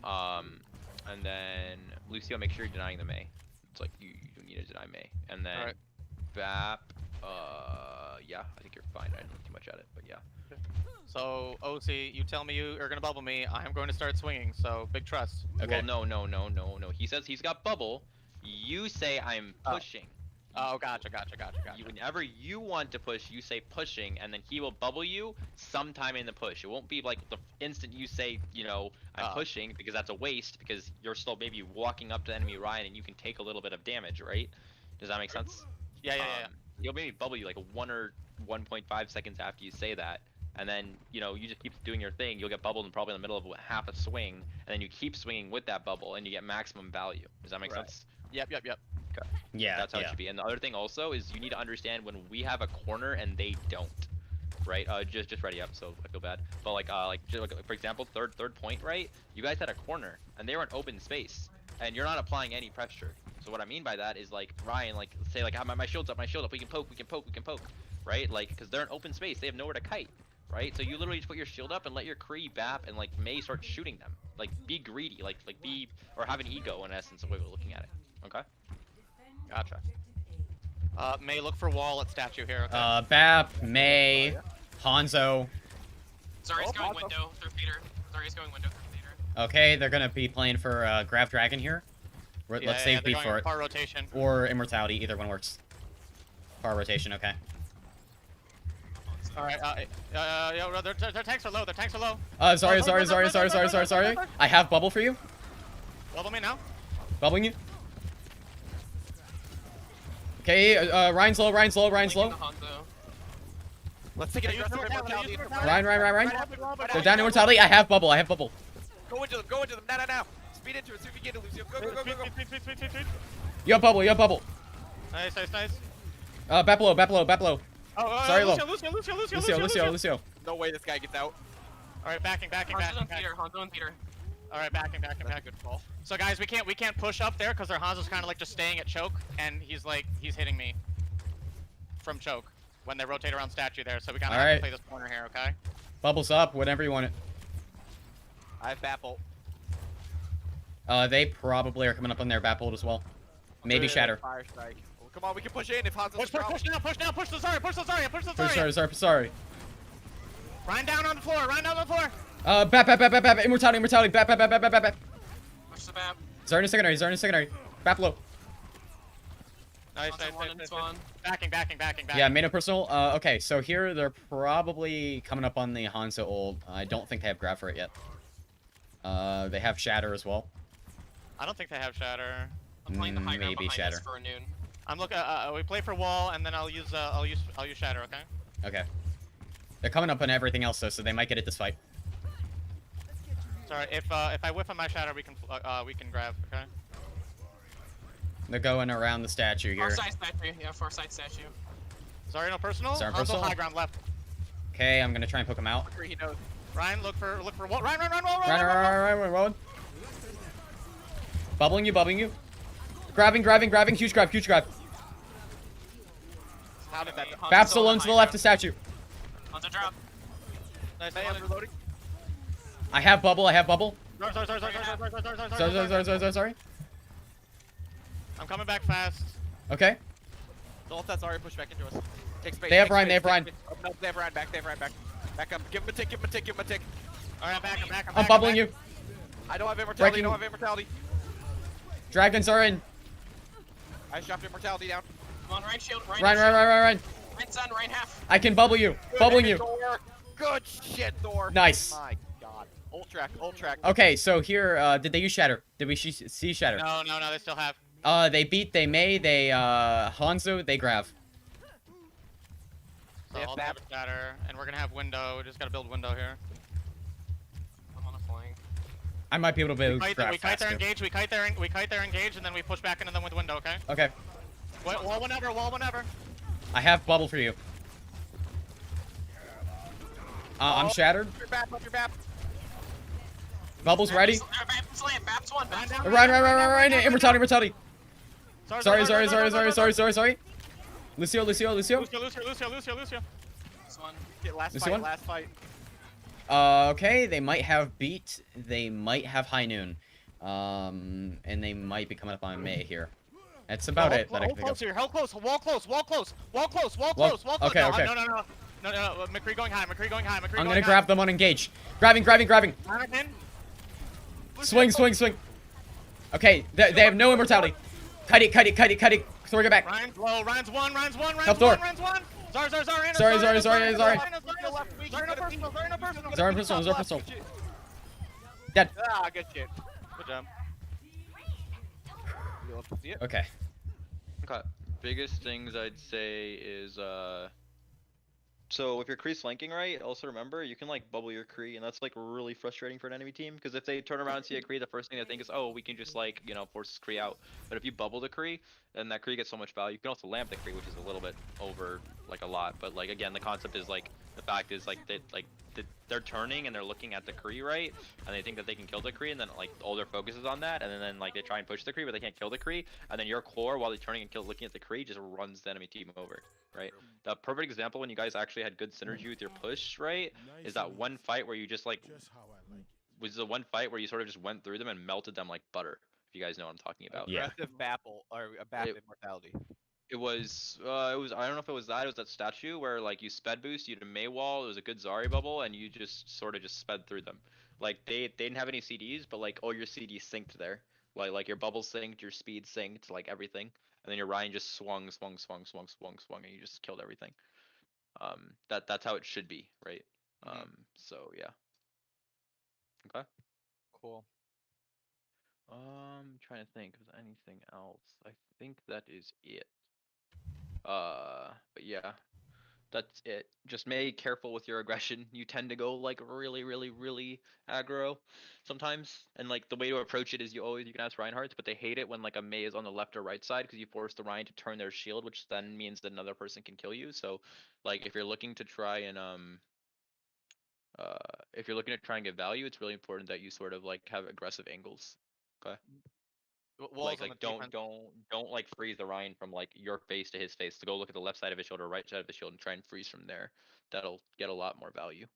And then Lucio, make sure you're denying the Mei. It's like you need to deny Mei, and then Alright. Bap. Yeah, I think you're fine. I didn't look too much at it, but yeah. So, Ocie, you tell me you are gonna bubble me. I'm going to start swinging. So, big trust. Okay. Well, no. He says he's got bubble. You say I'm pushing. Oh, gotcha. Whenever you want to push, you say pushing, and then he will bubble you sometime in the push. It won't be like the instant you say, you know, I'm pushing, because that's a waste, because you're still maybe walking up to enemy Ryan and you can take a little bit of damage, right? Does that make sense? Yeah. He'll maybe bubble you like 1 or 1.5 seconds after you say that, and then, you know, you just keep doing your thing. You'll get bubbled in probably in the middle of half a swing, and then you keep swinging with that bubble, and you get maximum value. Does that make sense? Yep. Okay. Yeah. That's how it should be. And the other thing also is you need to understand when we have a corner and they don't, right? Just ready up, so I feel bad. But like for example, third point, right? You guys had a corner and they were in open space, and you're not applying any pressure. So what I mean by that is, like, Ryan, like, say like, my shield's up, we can poke, right? Like, because they're in open space, they have nowhere to kite, right? So you literally just put your shield up and let your Kree, Bap, and like Mei start shooting them. Like, be greedy, like be, or have an ego in essence, the way we're looking at it. Okay. Gotcha. Mei, look for wall at statue here. Okay. Bap, Mei, Hanzo. Zarya's going window through Peter. Okay, they're gonna be playing for Grav Dragon here. Let's save beat for it. Far rotation. Or Immortality, either one works. Far rotation, okay. Alright, their tanks are low, Sorry. I have bubble for you. Bubble me now. Bubbling you. Okay, Ryan's low. Let's take it aggressive immortality. Ryan. They're down immortality. I have bubble. Go into them. Now. Speed into it. See if you get it, Lucio. Go. You have bubble. Nice. Bap low. Oh, sorry, low. Lucio. No way this guy gets out. Alright, backing. Hanzo and Peter. Alright, backing. Good call. So guys, we can't push up there because their Hanzo's kind of like just staying at choke, and he's hitting me from choke when they rotate around statue there. So we kind of have to play this corner here, okay? Bubbles up, whenever you want it. I have Bapple. They probably are coming up on their Bap ult as well. Maybe Shatter. Fire strike. Well, come on, we can push in if Hanzo's Push the Zarya. Sorry. Ryan down on the floor. Bap. Immortality. Bap. Push the Bap. Zarya in secondary. Bap low. Nice. Backing. Yeah, made a personal. Okay, so here they're probably coming up on the Hanzo ult. I don't think they have grab for it yet. They have Shatter as well. I don't think they have Shatter. I'm playing the high ground Maybe behind Shatter. us for a noon. I'm looking. We play for wall, and then I'll use Shatter. Okay. Okay. They're coming up on everything else though, so they might get it this fight. Sorry, if I whiff on my Shatter, we can grab. Okay. They're going around the statue here. Far side statue. Sorry, no personal. Sorry, Hanzo personal. high ground left. Okay, I'm gonna try and poke him out. He knows. Ryan, look for wall. Ryan, run, Ryan, rolling. Bubbling you. Grabbing, huge grab. How did that? Bab's alone to the left of statue. Hanzo drop. Nice. I am reloading. I have bubble. Sorry. I'm coming back fast. Okay. Don't let that Zarya push back into us. Take space. They have Ryan. No, they have Ryan back. Back up. Give him a tick. Alright, I'm back. I'm bubbling you. I don't have immortality. Dragons are in. I shot immortality down. Come on, Ryan shield. Ryan. Ryan sun, Ryan half. I can bubble you. Bubbling you. Good shit, Thor. Nice. My god. Ult track. Okay, so here, did they use Shatter? Did we see Shatter? No, they still have. They Mei, Hanzo, they Grav. So I'll have Shatter, and we're gonna have window. We just gotta build window here. I'm on a flank. I might be able to build Grav We kite faster. their engage, and then we push back into them with window, okay? Okay. Wall whenever. I have bubble for you. I'm shattered. Up your back. Bubbles ready. Baps land, Baps one, Baps one. Ryan. Immortality. Sorry. Lucio. Lucio. This one. Get last fight. Okay, they might have beat. They might have high noon. And they might be coming up on May here. That's about it that I can think of. Wall close. Okay. No. McCree going high. I'm gonna grab them on engage. Grabbing. Swing. Okay, they have no immortality. Cut it. Throw it back. Ryan's low. Ryan's one. Help door. Sorry. Sorry. Sorry, Zara pistol. Dead. Ah, good shit. Good job. You love to see it. Okay. Okay. Biggest things I'd say is so if your Kree's flanking right, also remember you can like bubble your Kree, and that's like really frustrating for an enemy team because if they turn around and see a Kree, the first thing they think is, oh, we can just like force this Kree out. But if you bubble the Kree, then that Kree gets so much value. You can also lamp the Kree, which is a little bit over like a lot. But like again, the concept is like the fact is like they're turning and they're looking at the Kree right, and they think that they can kill the Kree, and then like all their focus is on that, and then like they try and push the Kree, but they can't kill the Kree, and then your core while they're turning and looking at the Kree just runs the enemy team over. Right? The perfect example when you guys actually had good synergy with your push, right, is that one fight where you just like was the one fight where you sort of just went through them and melted them like butter. If you guys know what I'm talking about. Yeah. Aggressive Bapple or a Bap immortality. It was I don't know if it was that. It was that statue where like you sped boost, you did a May wall. It was a good Zari bubble, and you just sort of just sped through them. Like they didn't have any CDs, but like all your CDs synced there. Like your bubbles synced, your speed synced, like everything. And then your Ryan just swung, and you just killed everything. That's how it should be, right? So yeah. Okay. Cool. Trying to think of anything else. I think that is it. But yeah, that's it. Just be careful with your aggression. You tend to go like really aggro sometimes, and like the way to approach it is you can ask Reinhardt's, but they hate it when like a Mei is on the left or right side because you force the Ryan to turn their shield, which then means that another person can kill you. So like if you're looking to try and get value, it's really important that you sort of like have aggressive angles. Okay. Like don't like freeze the Ryan from like your face to his face, to go look at the left side of his shield or right side of his shield and try and freeze from there. That'll get a lot more value.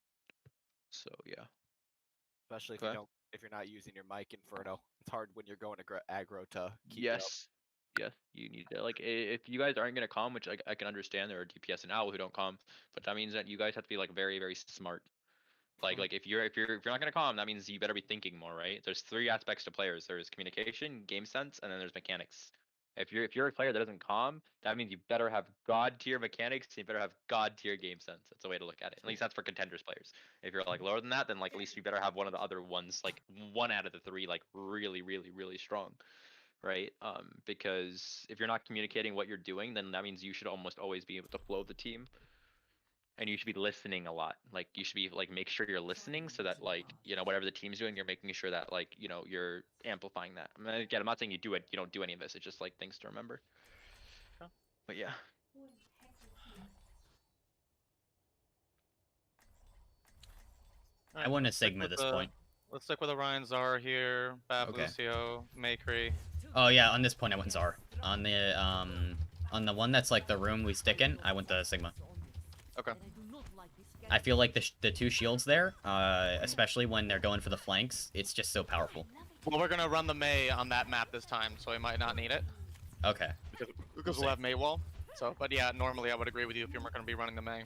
So yeah. Especially if you're not using your mic Inferno. It's hard when you're going aggro to keep it up. Yes, you need to like if you guys aren't gonna calm, which I can understand, there are DPS and Owl who don't calm, but that means that you guys have to be like very smart. Like if you're not gonna calm, that means you better be thinking more, right? There's 3 aspects to players. There's communication, game sense, and then there's mechanics. If you're a player that doesn't calm, that means you better have god tier mechanics, and you better have god tier game sense. That's the way to look at it. At least that's for contenders players. If you're like lower than that, then like at least you better have one of the other ones, like 1 out of the 3, like really strong, right? Because if you're not communicating what you're doing, then that means you should almost always be able to flow the team. And you should be listening a lot. Like you should be like make sure you're listening so that like whatever the team's doing, you're making sure that like you're amplifying that. I mean, again, I'm not saying you don't do any of this. It's just like things to remember. Okay. But yeah. I want a Sigma at this point. Let's stick with the Ryan Zara here. Bap, Okay. Lucio, Maykree. Oh yeah, on this point I went Zar. On the one that's like the room we stick in, I went the Sigma. Okay. I feel like the 2 shields there, especially when they're going for the flanks, it's just so powerful. Well, we're gonna run the May on that map this time, so we might not need it. Okay. Because we'll have May wall. So, but yeah, normally I would agree with you if you're gonna be running the May.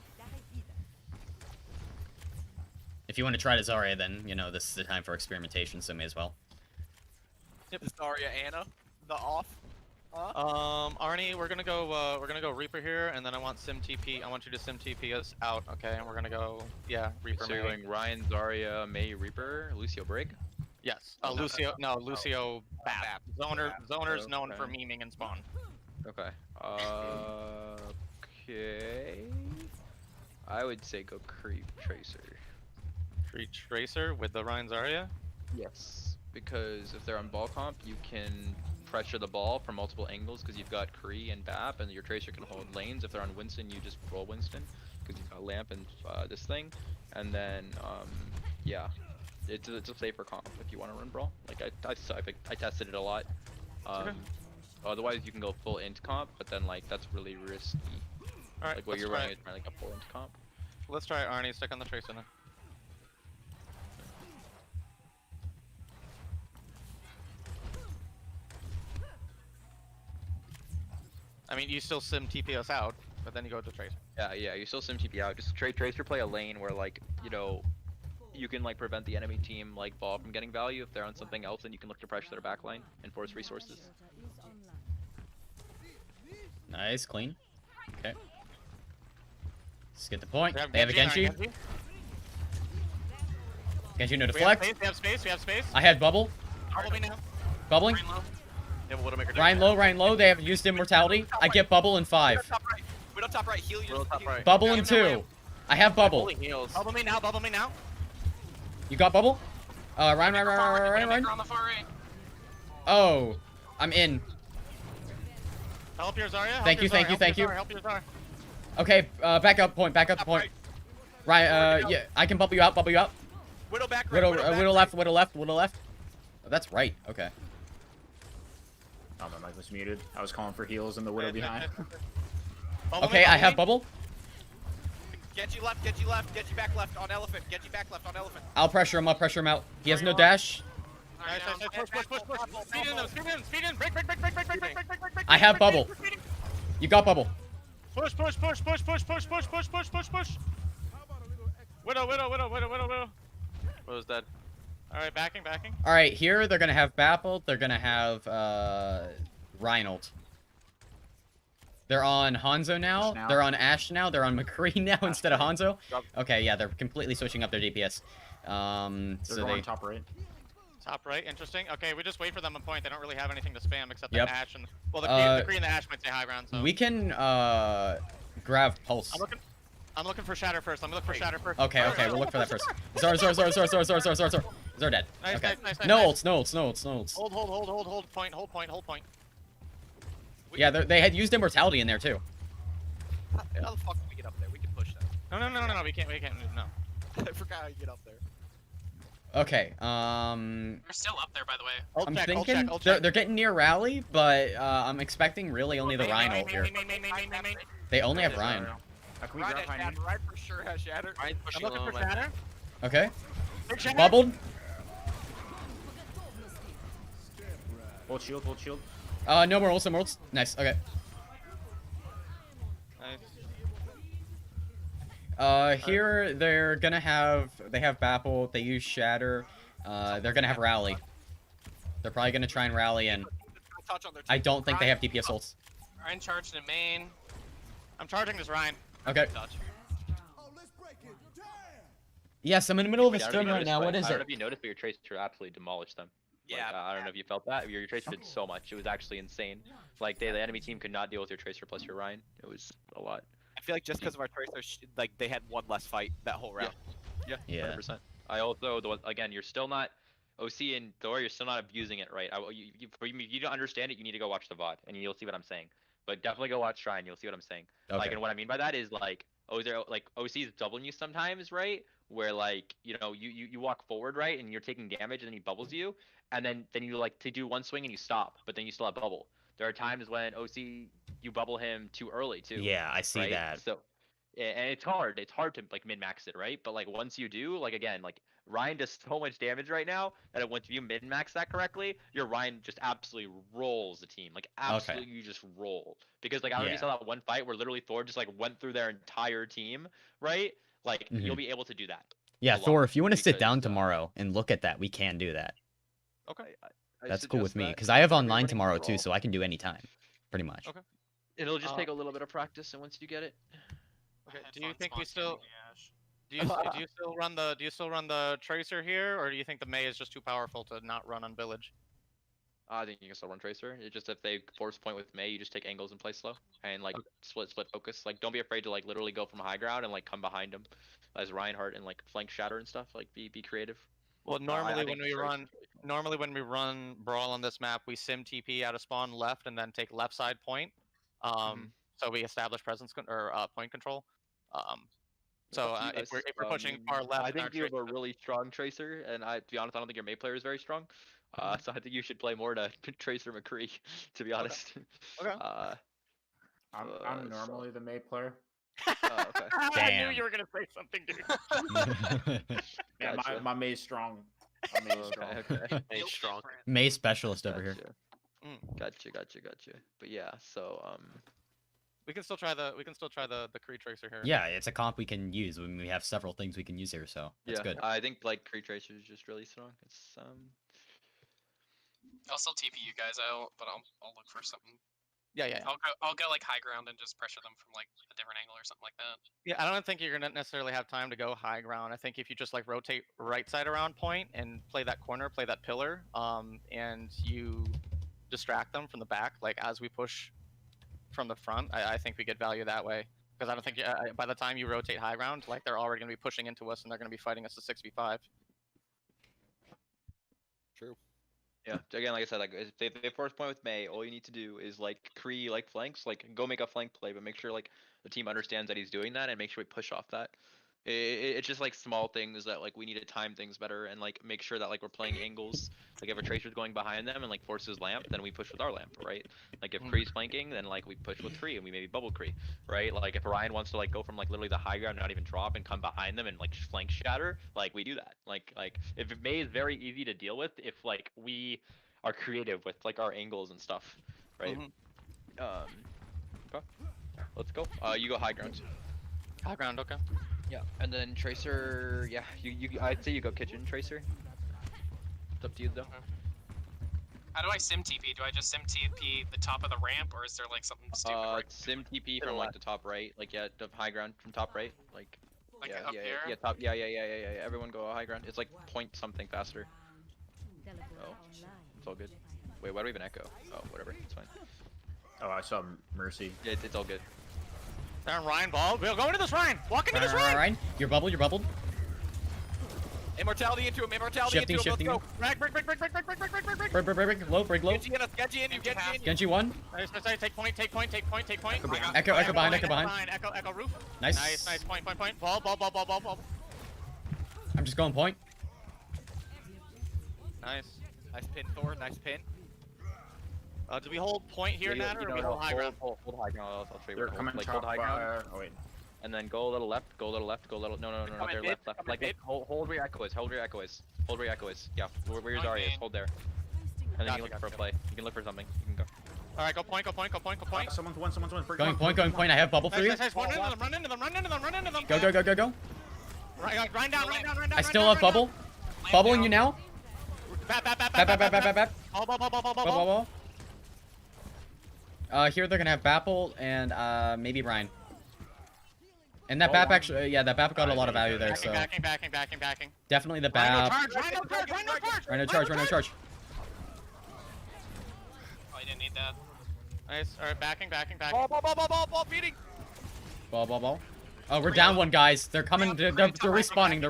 If you want to try to Zarya, then this is the time for experimentation, so may as well. Yep, Zarya Anna, the off. Arnie, we're gonna go Reaper here, and then I want Sim TP. I want you to Sim TP us out, okay? And we're gonna go, Reaper. So you're going Ryan, Zarya, May, Reaper, Lucio Brig? Yes. Lucio Bap. Zoner's known for memeing and spawn. Okay. Okay. I would say go Creep Tracer. Creep Tracer with the Ryan Zarya? Yes. Because if they're on ball comp, you can pressure the ball from multiple angles because you've got Kree and Bap, and your Tracer can hold lanes. If they're on Winston, you just roll Winston because you've got Lamp and this thing. And then, yeah. it's a safer comp if you want to run brawl. Like I tested it a lot. Otherwise you can go full int comp, but then like that's really risky. All right, Like what you're running is like a full int comp. Let's try Arnie. Stick on the tracer then. I mean, you still sim TP us out, but then you go to tracer. Yeah, you still sim TP out. Just tracer play a lane where like, you know, you can like prevent the enemy team like ball from getting value if they're on something else, and you can look to pressure their backline and force resources. Nice, clean. Okay. Let's get the point. We They have a Genji. Genji no deflect. We have space. I had bubble. Bubble me now. Bubbling. Ryan low. They have a Widowmaker. Ryan low. They have used immortality. I get bubble in 5. Widow top right. Heal you. Bubble in 2. I have bubble. Bubble me now. You got bubble? Ryan. On the far right. Oh, I'm in. Help your Zarya. Thank you. Help your Zarya. Okay, back up point. Ryan, yeah, I can bubble you out. Widow back right. Widow left. Oh, that's right. Okay. Oh, my mic was muted. I was calling for heals and the Widow behind. Okay, I have bubble. Genji left. Genji back left on elephant. I'll pressure him out. He has no dash. Nice. Push. Speed in. Break. I have bubble. You got bubble. Push. Widow. Widow's dead. Alright, backing. Alright, here they're gonna have Baffled. They're gonna have Reinhold. They're on Hanzo now. They're on Ashe now. They're on McCree now instead of Hanzo. Okay, yeah, they're completely switching up their DPS. They're going top right. Top right, interesting. Okay, we just wait for them on point. They don't really have anything to spam except Yep. the Ashe and the McCree and the Ashe might stay high ground. So we can grab Pulse. I'm looking for Shatter first. Okay, we'll look for that first. Zor dead. Okay. Nice. No ults. Hold point. Yeah, they had used immortality in there too. How the fuck can we get up there? We can push that. No, we can't move, no. I forgot how you get up there. Okay, They're still up there, by the way. I'm thinking they're getting near rally, but I'm expecting really only the Reinhold here. They only have Ryan. Can we grab behind me? Ryan for sure has Shatter. I'm looking for Shatter. Okay. Bubbled. Hold shield. No more ults. Nice. Okay. Here they have Baffle. They use Shatter. They're gonna have Rally. They're probably gonna try and rally in. I don't think they have DPS ults. Ryan charged in main. I'm charging this Ryan. Okay. Yes, I'm in the middle of a stun right now. What is I don't know it? if you noticed, but your tracer absolutely demolished them. Yeah. Like, I don't know if you felt that. Your tracer did so much. It was actually insane. Like the enemy team could not deal with your tracer plus your Ryan. It was a lot. I feel like just because of our tracer, like they had one less fight that whole round. Yeah. 100%. I also, again, you're still not, Ocie and Thor, you're still not abusing it right. You don't understand it, you need to go watch the VOD, and you'll see what I'm saying. But definitely go watch Shrine, you'll see what I'm saying. Okay. Like, and what I mean by that is, like, Ocie's doubling you sometimes, right? Where, like, you know, you walk forward, right, and you're taking damage, and then he bubbles you, and then you, like, to do one swing and you stop, but then you still have bubble. There are times when Ocie, you bubble him too early, too. Yeah, I see that. So, and it's hard to like min-max it, right? But like once you do, like again, like Ryan does so much damage right now that once you min-max that correctly, your Ryan just absolutely rolls the team. Like absolutely, you just roll. Because like I already saw that one fight where literally Thor just like went through their entire team, right? Like you'll be able to do that. Yeah, Thor, if you want to sit down tomorrow and look at that, we can do that. Okay. That's cool with me because I have online tomorrow too, so I can do any time, pretty much. Okay. It'll just take a little bit of practice, and once you get it. Okay. Do you think we still? Do you still run the tracer here, or do you think the Mei is just too powerful to not run on village? I think you can still run tracer. It's just if they force point with Mei, you just take angles and play slow and like split focus. Like don't be afraid to like literally go from high ground and like come behind them as Reinhardt and like flank Shatter and stuff. Like be creative. Well, normally when we run brawl on this map, we sim TP out of spawn left and then take left side point. So we establish presence or point control. So Up to you if we're guys. pushing far left, I in our think you have a tracer- really strong tracer, and to be honest, I don't think your May player is very strong. So I think you should play more to Tracer McCree, to be honest. Okay. I'm normally the May player. Okay. I knew Damn. you were gonna say something, dude. Yeah, Gotcha. my May's strong. My May's strong. Okay. May strong. May specialist over here. Gotcha. But yeah, so We can still try the Kree tracer here. Yeah, it's a comp we can use when we have several things we can use here, so that's yeah, good. I think like Kree Tracer is just really strong. It's I'll still TP you guys out, but I'll look for something. Yeah. I'll go like high ground and just pressure them from like a different angle or something like that. Yeah, I don't think you're gonna necessarily have time to go high ground. I think if you just like rotate right side around point and play that corner, play that pillar, and you distract them from the back, like as we push from the front, I think we get value that way. Because I don't think by the time you rotate high ground, like they're already gonna be pushing into us and they're gonna be fighting us to 6v5. True. yeah. Again, like I said, like if they force point with May, all you need to do is like Kree like flanks, like go make a flank play, but make sure like the team understands that he's doing that and make sure we push off that. It's just like small things that like we need to time things better and like make sure that like we're playing angles. Like if a tracer's going behind them and like forces lamp, then we push with our lamp, right? Like if Kree's flanking, then like we push with Kree and we maybe bubble Kree, right? Like if Orion wants to like go from like literally the high ground, not even drop, and come behind them and like flank shatter, like we do that. Like if May is very easy to deal with if like we are creative with like our angles and stuff, right? Okay. Let's go. You go high ground. High ground, okay. Yeah, and then Tracer, yeah, I'd say you go kitchen, Tracer. It's up to you, though. How do I sim TP? Do I just sim TP the top of the ramp, or is there like something stupid? Where Sim TP from like the top right, like yeah, the high ground from top right, like yeah, up yeah, here? yeah, top, yeah. Everyone go high ground. It's like point something faster. Oh, it's all good. Wait, why do we even echo? Oh, whatever, it's fine. Oh, I saw Mercy. Yeah, it's all good. Darn Ryan ball. We'll go into this Ryan. Walk into this Ryan. Ryan, you're bubbled. Immortality into him. Immortality Shifting. into him. Let's go. Break. Break low. Genji in us. Genji in you. Genji in you. Genji one. Nice. Take point. Echo behind. Echo roof. Nice. Nice. Point. Ball. I'm just going point. Nice. Nice pin, Thor. Nice pin. Do we hold point here, Yeah, Nat, or do we hold high ground? Hold high ground. I'll show you They're where to coming hold. Like top. hold high ground. Oh wait. And then go a little left, go a little left, go a little. No, Coming they're mid, left. coming Like mid. hold where your echo is. Hold where your echo is. Hold where your echo is. Yeah, where your Zarya is. Hold there. And then you can look for a play. You can look for something. You can go. All right, go point. Someone's one. Going point. I have bubble for you. Nice. Run into them. Go. Grind down. I still have bubble. Bubbling you now. Bat. Bubble. Here they're gonna have Bapple and maybe Ryan. And that BAP actually, yeah, that BAP got a lot of value there, so. Backing. Definitely the BAP. Rhino charge. Oh, you didn't need that. Nice. All right, backing. Ball, beating. Ball. Oh, we're down one, guys. They're coming. They're respawning.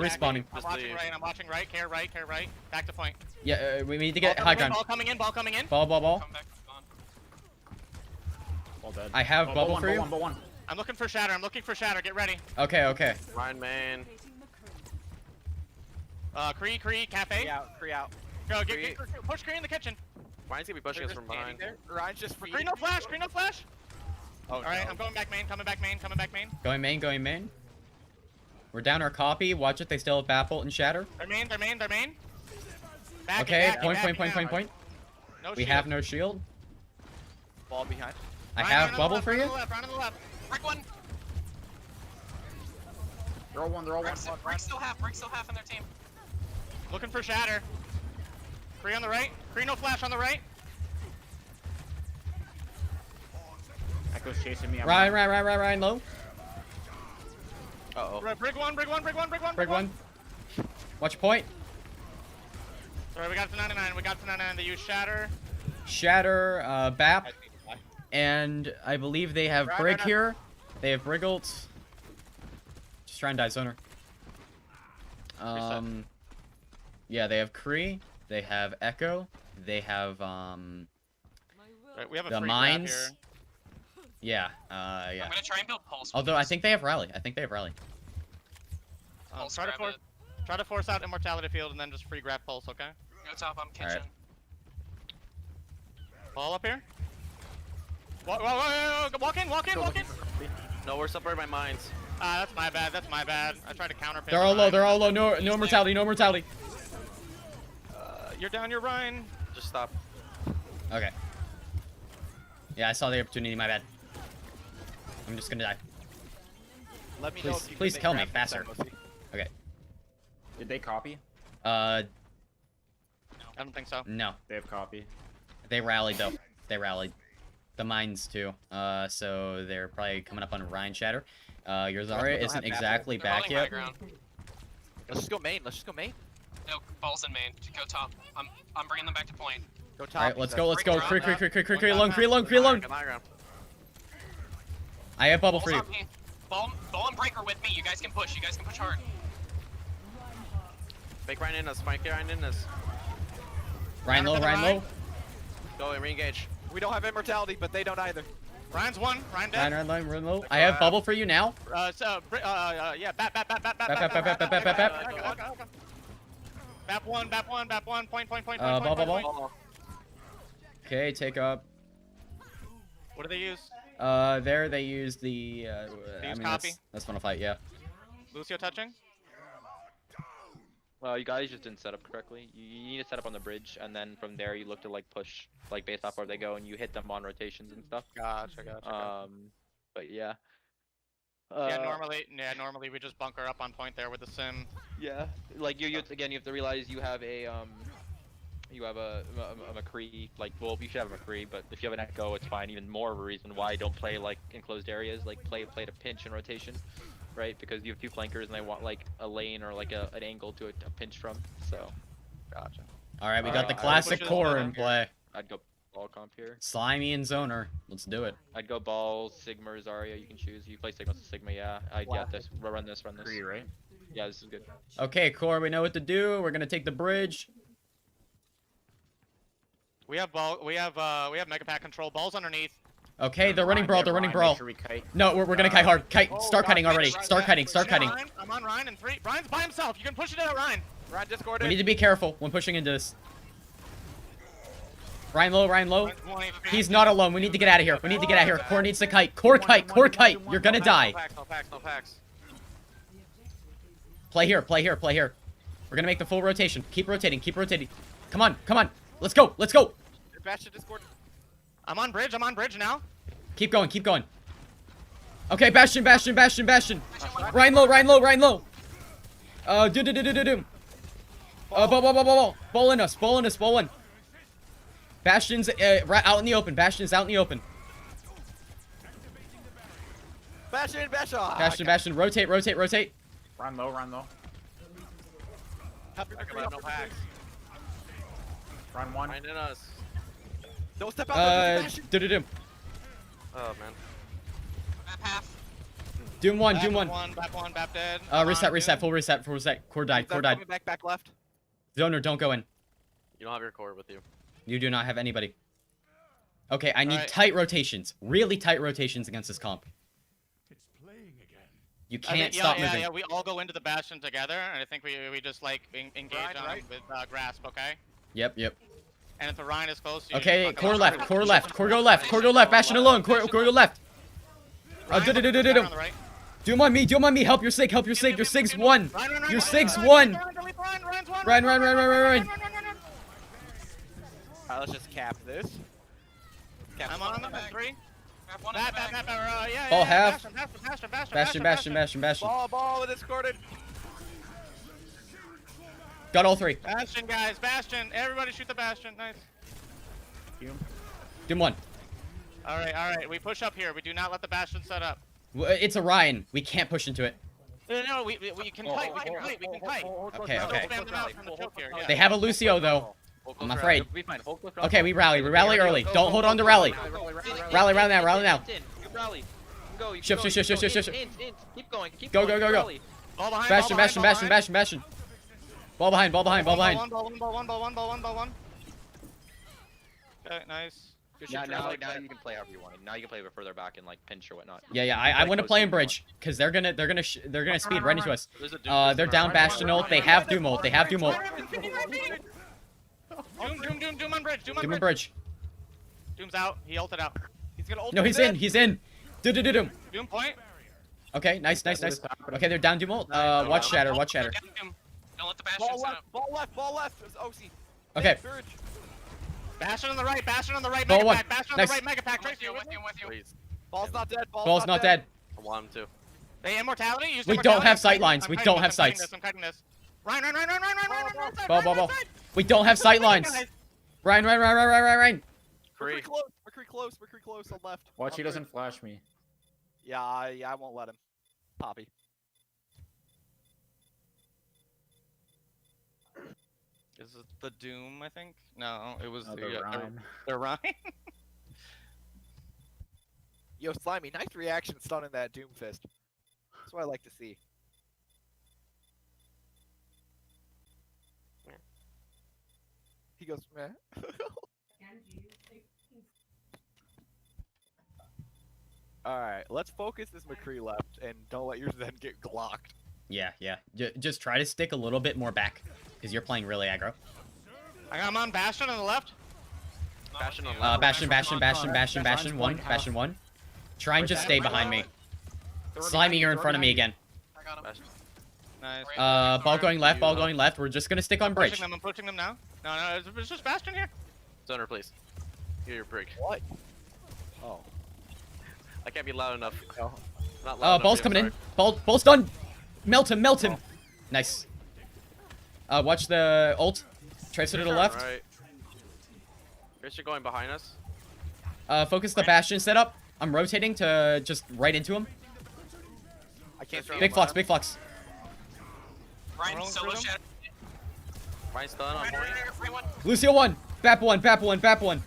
I'm watching right. Care right. Back to point. Yeah, we need to get high ground. Ball coming in. Ball. Come back to spawn. All dead. I have bubble for you. Ball one. I'm looking for shatter. Get ready. Okay. Ryan main. Kree, cafe. Free out. Go, get push Kree in the kitchen. Ryan's gonna be pushing us from behind. Ryan's just free. Kree no flash. Oh, all right, I'm going back main. Coming back main. Going main. We're down our copy. Watch it. They still have Bapple and Shatter. They're main. Okay, Backing, point. No We shield. have no shield. Ball behind. I Ryan, have run on the bubble left, for run you. on the left, run on the left. Break one. They're all one. Break still half in their team. Looking for shatter. Kree on the right. Kree no flash on the right. Echo's chasing me. Ryan low. Uh-oh. Brig one. Watch point. Sorry, we got to 99. They use shatter. Shatter, BAP, and I believe they have Brig here. They have Briggles. Just try and die zoner. Yeah, they have Kree. They have Echo. They have Right, we have a the free grab mines. here. Yeah, I'm gonna try and build pulse. Although I think they have Rally. Pulse Try to grab force. it. Try to force out immortality field and then just free grab pulse. Okay. Go top, I'm kitchen. Alright. Ball up here. Walk in. No, we're separated by mines. That's my bad. I tried to counter pin. They're all low. No mortality. You're down your Rhine. Just stop. Okay. Yeah, I saw the opportunity. My bad. I'm just gonna die. Let me know Please, if you can please make kill me grab faster. next time, Ocie. Okay. Did they copy? I don't think so. No. They have copy. They rallied though. They rallied. The mines too. So they're probably coming up on Rhine Shatter. Your Zarya isn't exactly They're back rolling high yet. ground. Let's just go main. No, balls in main. Go top. I'm bringing them back to point. Go top. Alright, let's That's go. break Creep ground. along. High ground. I have bubble Balls for you. on me. Ball and breaker with me. You guys can push. Hard. Fake Ryan in us. Fake Ryan in us. Rhine low. Go and re-engage. We don't have immortality, but they don't either. Rhine's one. Rhine dead. Rhine low. I have bubble for you now. Yeah. Bat. Bap one. Point. Ball. Okay, take up. What do they use? There they use the. use copy? That's fun to fight. Yeah. Lucio touching. You guys just didn't set up correctly. You need to set up on the bridge, and then from there you look to like push, like based off where they go, and you hit them on rotations and stuff. Gotcha. But yeah. Normally we just bunker up on point there with the sim. Yeah, like you again, you have to realize you have a McCree. Like, well, you should have a McCree, but if you have an Echo, it's fine. Even more of a reason why don't play like enclosed areas. Like play to pinch and rotation. Right, because you have two flankers and they want like a lane or like an angle to pinch from. So, gotcha. All right, we got the classic core in play. I'd go ball comp here. Slimy and Zoner. Let's do it. I'd go ball, Sigma, or Zarya. You can choose. You play Sigma, Sigma. Yeah, I'd get this. Run this. Free, right? Yeah, this is good. Okay, core, we know what to do. We're gonna take the bridge. We have Mega Pack control. Balls underneath. Okay, they're running brawl. Make sure we kite. No, we're gonna kite hard. Start kiting already. Start kiting. I'm on Rhine and 3. Rhine's by himself. You can push it out, Rhine. Ryan Discord. We need to be careful when pushing into this. Rhine low. He's not alone. We need to get out of here. Core needs to kite. Core kite. You're gonna die. No packs. Play here. We're gonna make the full rotation. Keep rotating. Come on. Let's go. Bastion Discord. I'm on bridge now. Keep going. Okay, Bastion. Rhine low. Do. Ball in us. Bastion's out in the open. Bastion. Rotate. Run low. No packs. Run one. Ryan in us. Don't step out. Do. Oh man. Map half. Doom one. Bap one. Bap dead. Reset. Full reset. Core died. Back left. Zoner, don't go in. You don't have your core with you. You do not have anybody. Okay, I need Alright. tight rotations. Really tight rotations against this comp. You can't stop moving. Yeah. We all go into the Bastion together, and I think we just like engage Right. with grasp. Okay. Yep. And if the Rhine is close to you, Okay, you fucking core lock left. it. Core go left. Bastion alone. Core go left. Rhine, Do. on the right. Do him on me. Help your sig. Your sig's one. Rhine, Your sig's Rhine, one. Rhine's one. Run. Alright, let's just cap this. I'm on them at 3. Map one. Yeah. Ball half. Bastion. Ball discorded. Got all 3. Bastion, guys. Bastion. Everybody shoot the Bastion. Nice. Doom 1. All right. We push up here. We do not let the Bastion set up. It's a Ryan. We can't push into it. No, we can kite. We can kite. Okay. Spam them out from the choke here. They have a Lucio though. I'm afraid. Be fine. Hold close. Okay, we rally early. Don't hold on to rally. Rally now. You rally. Go. Shift. Keep going. Go. Ball behind. Bastion. Ball behind. Ball one. Okay, nice. Good Now, shit, now, Trace. now you can play however you want. Now you can play further back and like pinch or whatnot. Yeah. I want to close play to in the bridge because they're gonna speed right into us. There's a Doom They're down Bastion ult. They have Doom ult. They have Doom ult. Doom on bridge. Doom on bridge. Doom's out. He ulted out. He's gonna ult. No, he's in. He's in. Doom. Doom point. Okay, nice. Okay, they're down Doom ult. Watch Shatter. Watch Shatter. Don't let the Bastion Ball set left. up. Ball left. It's Ocie. Okay. Surge. Bastion on the right. Ball one. Bastion on Nice. the right. Mega pack. I'm with you. I'm with you. Please. Ball's not dead. Ball's not dead. I want him to. Hey, immortality. Use We immortality. don't have sight I'm lines. kiting We this, don't I'm have kiting sights. this, I'm kiting this. Ryan. Ball. We don't have sight lines. Ryan. Free. McCree close on left. Watch, he doesn't flash me. Yeah, I won't let him. Poppy. Is it the Doom, I think? No, it was Oh, the the Ryan. the Ryan. Yo, Slimy, nice reaction stunning that Doom Fist. That's what I like to see. He goes, meh. Alright, let's focus this McCree left and don't let your Zen get glocked. Yeah. Just try to stick a little bit more back because you're playing really aggro. I got him on Bastion on the left. Bastion on left. Bastion one. Try and just stay behind me. Slimy, you're in front of me again. I got him. Bastion. Nice. Ball going left. We're just gonna stick on bridge. I'm pushing them now. No, it's just Bastion here. Zoner, please. Give your break. What? Oh. I can't be loud enough. Oh. Not loud enough, Ball's I'm coming in. sorry. Ball's done. Melt him. Nice. Watch the ult. Tracer to the left. Alright. Tracer going behind us. Focus the Bastion setup. I'm rotating to just right into him. I can't see Big him. flux. Ryan solo shatter. Ryan's done on point. Lucio 1. Bap 1. Bap underneath.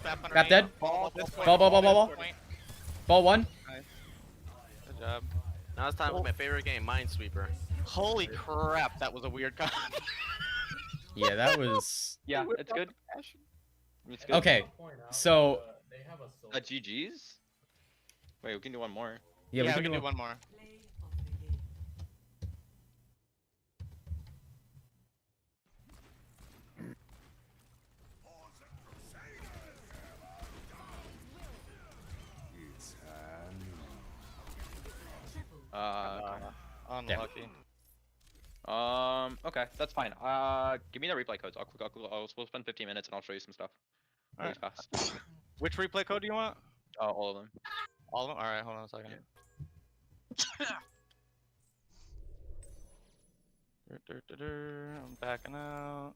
Bap dead. Ball. Ball. Ball 1. Good job. Now it's time with my favorite game, Minesweeper. Holy crap, that was a weird comp. Yeah, that was. Yeah, it's good. It's good. Okay, so. GG's? Wait, we can do one more. Yeah, we can do one more. Unlucky. Okay, that's fine. Give me the replay codes. We'll spend 15 minutes and I'll show you some stuff. Really fast. Which replay code do you want? All of them. All of them? Alright, hold on a second. I'm backing out.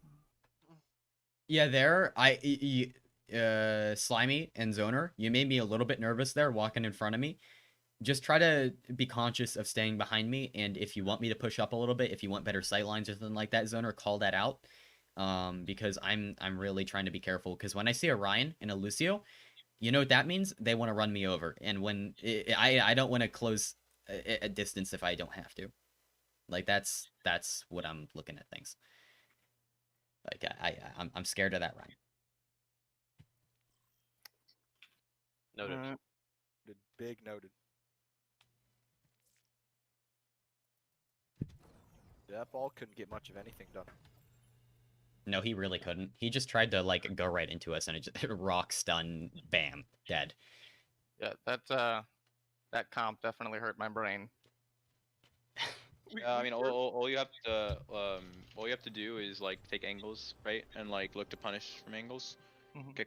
Yeah, Slimy and Zoner, you made me a little bit nervous there walking in front of me. Just try to be conscious of staying behind me, and if you want me to push up a little bit, if you want better sightlines or something like that, Zoner, call that out. Because I'm really trying to be careful, because when I see a Ryan and a Lucio, you know what that means? They want to run me over, and when I don't want to close a distance if I don't have to. Like that's what I'm looking at things. Like I'm scared of that Ryan. Noted. Big noted. That ball couldn't get much of anything done. No, he really couldn't. He just tried to like go right into us, and it just rock stun, bam, dead. Yeah, that comp definitely hurt my brain. I mean, all you have to do is like take angles, right, and like look to punish from angles. Mhm. Kick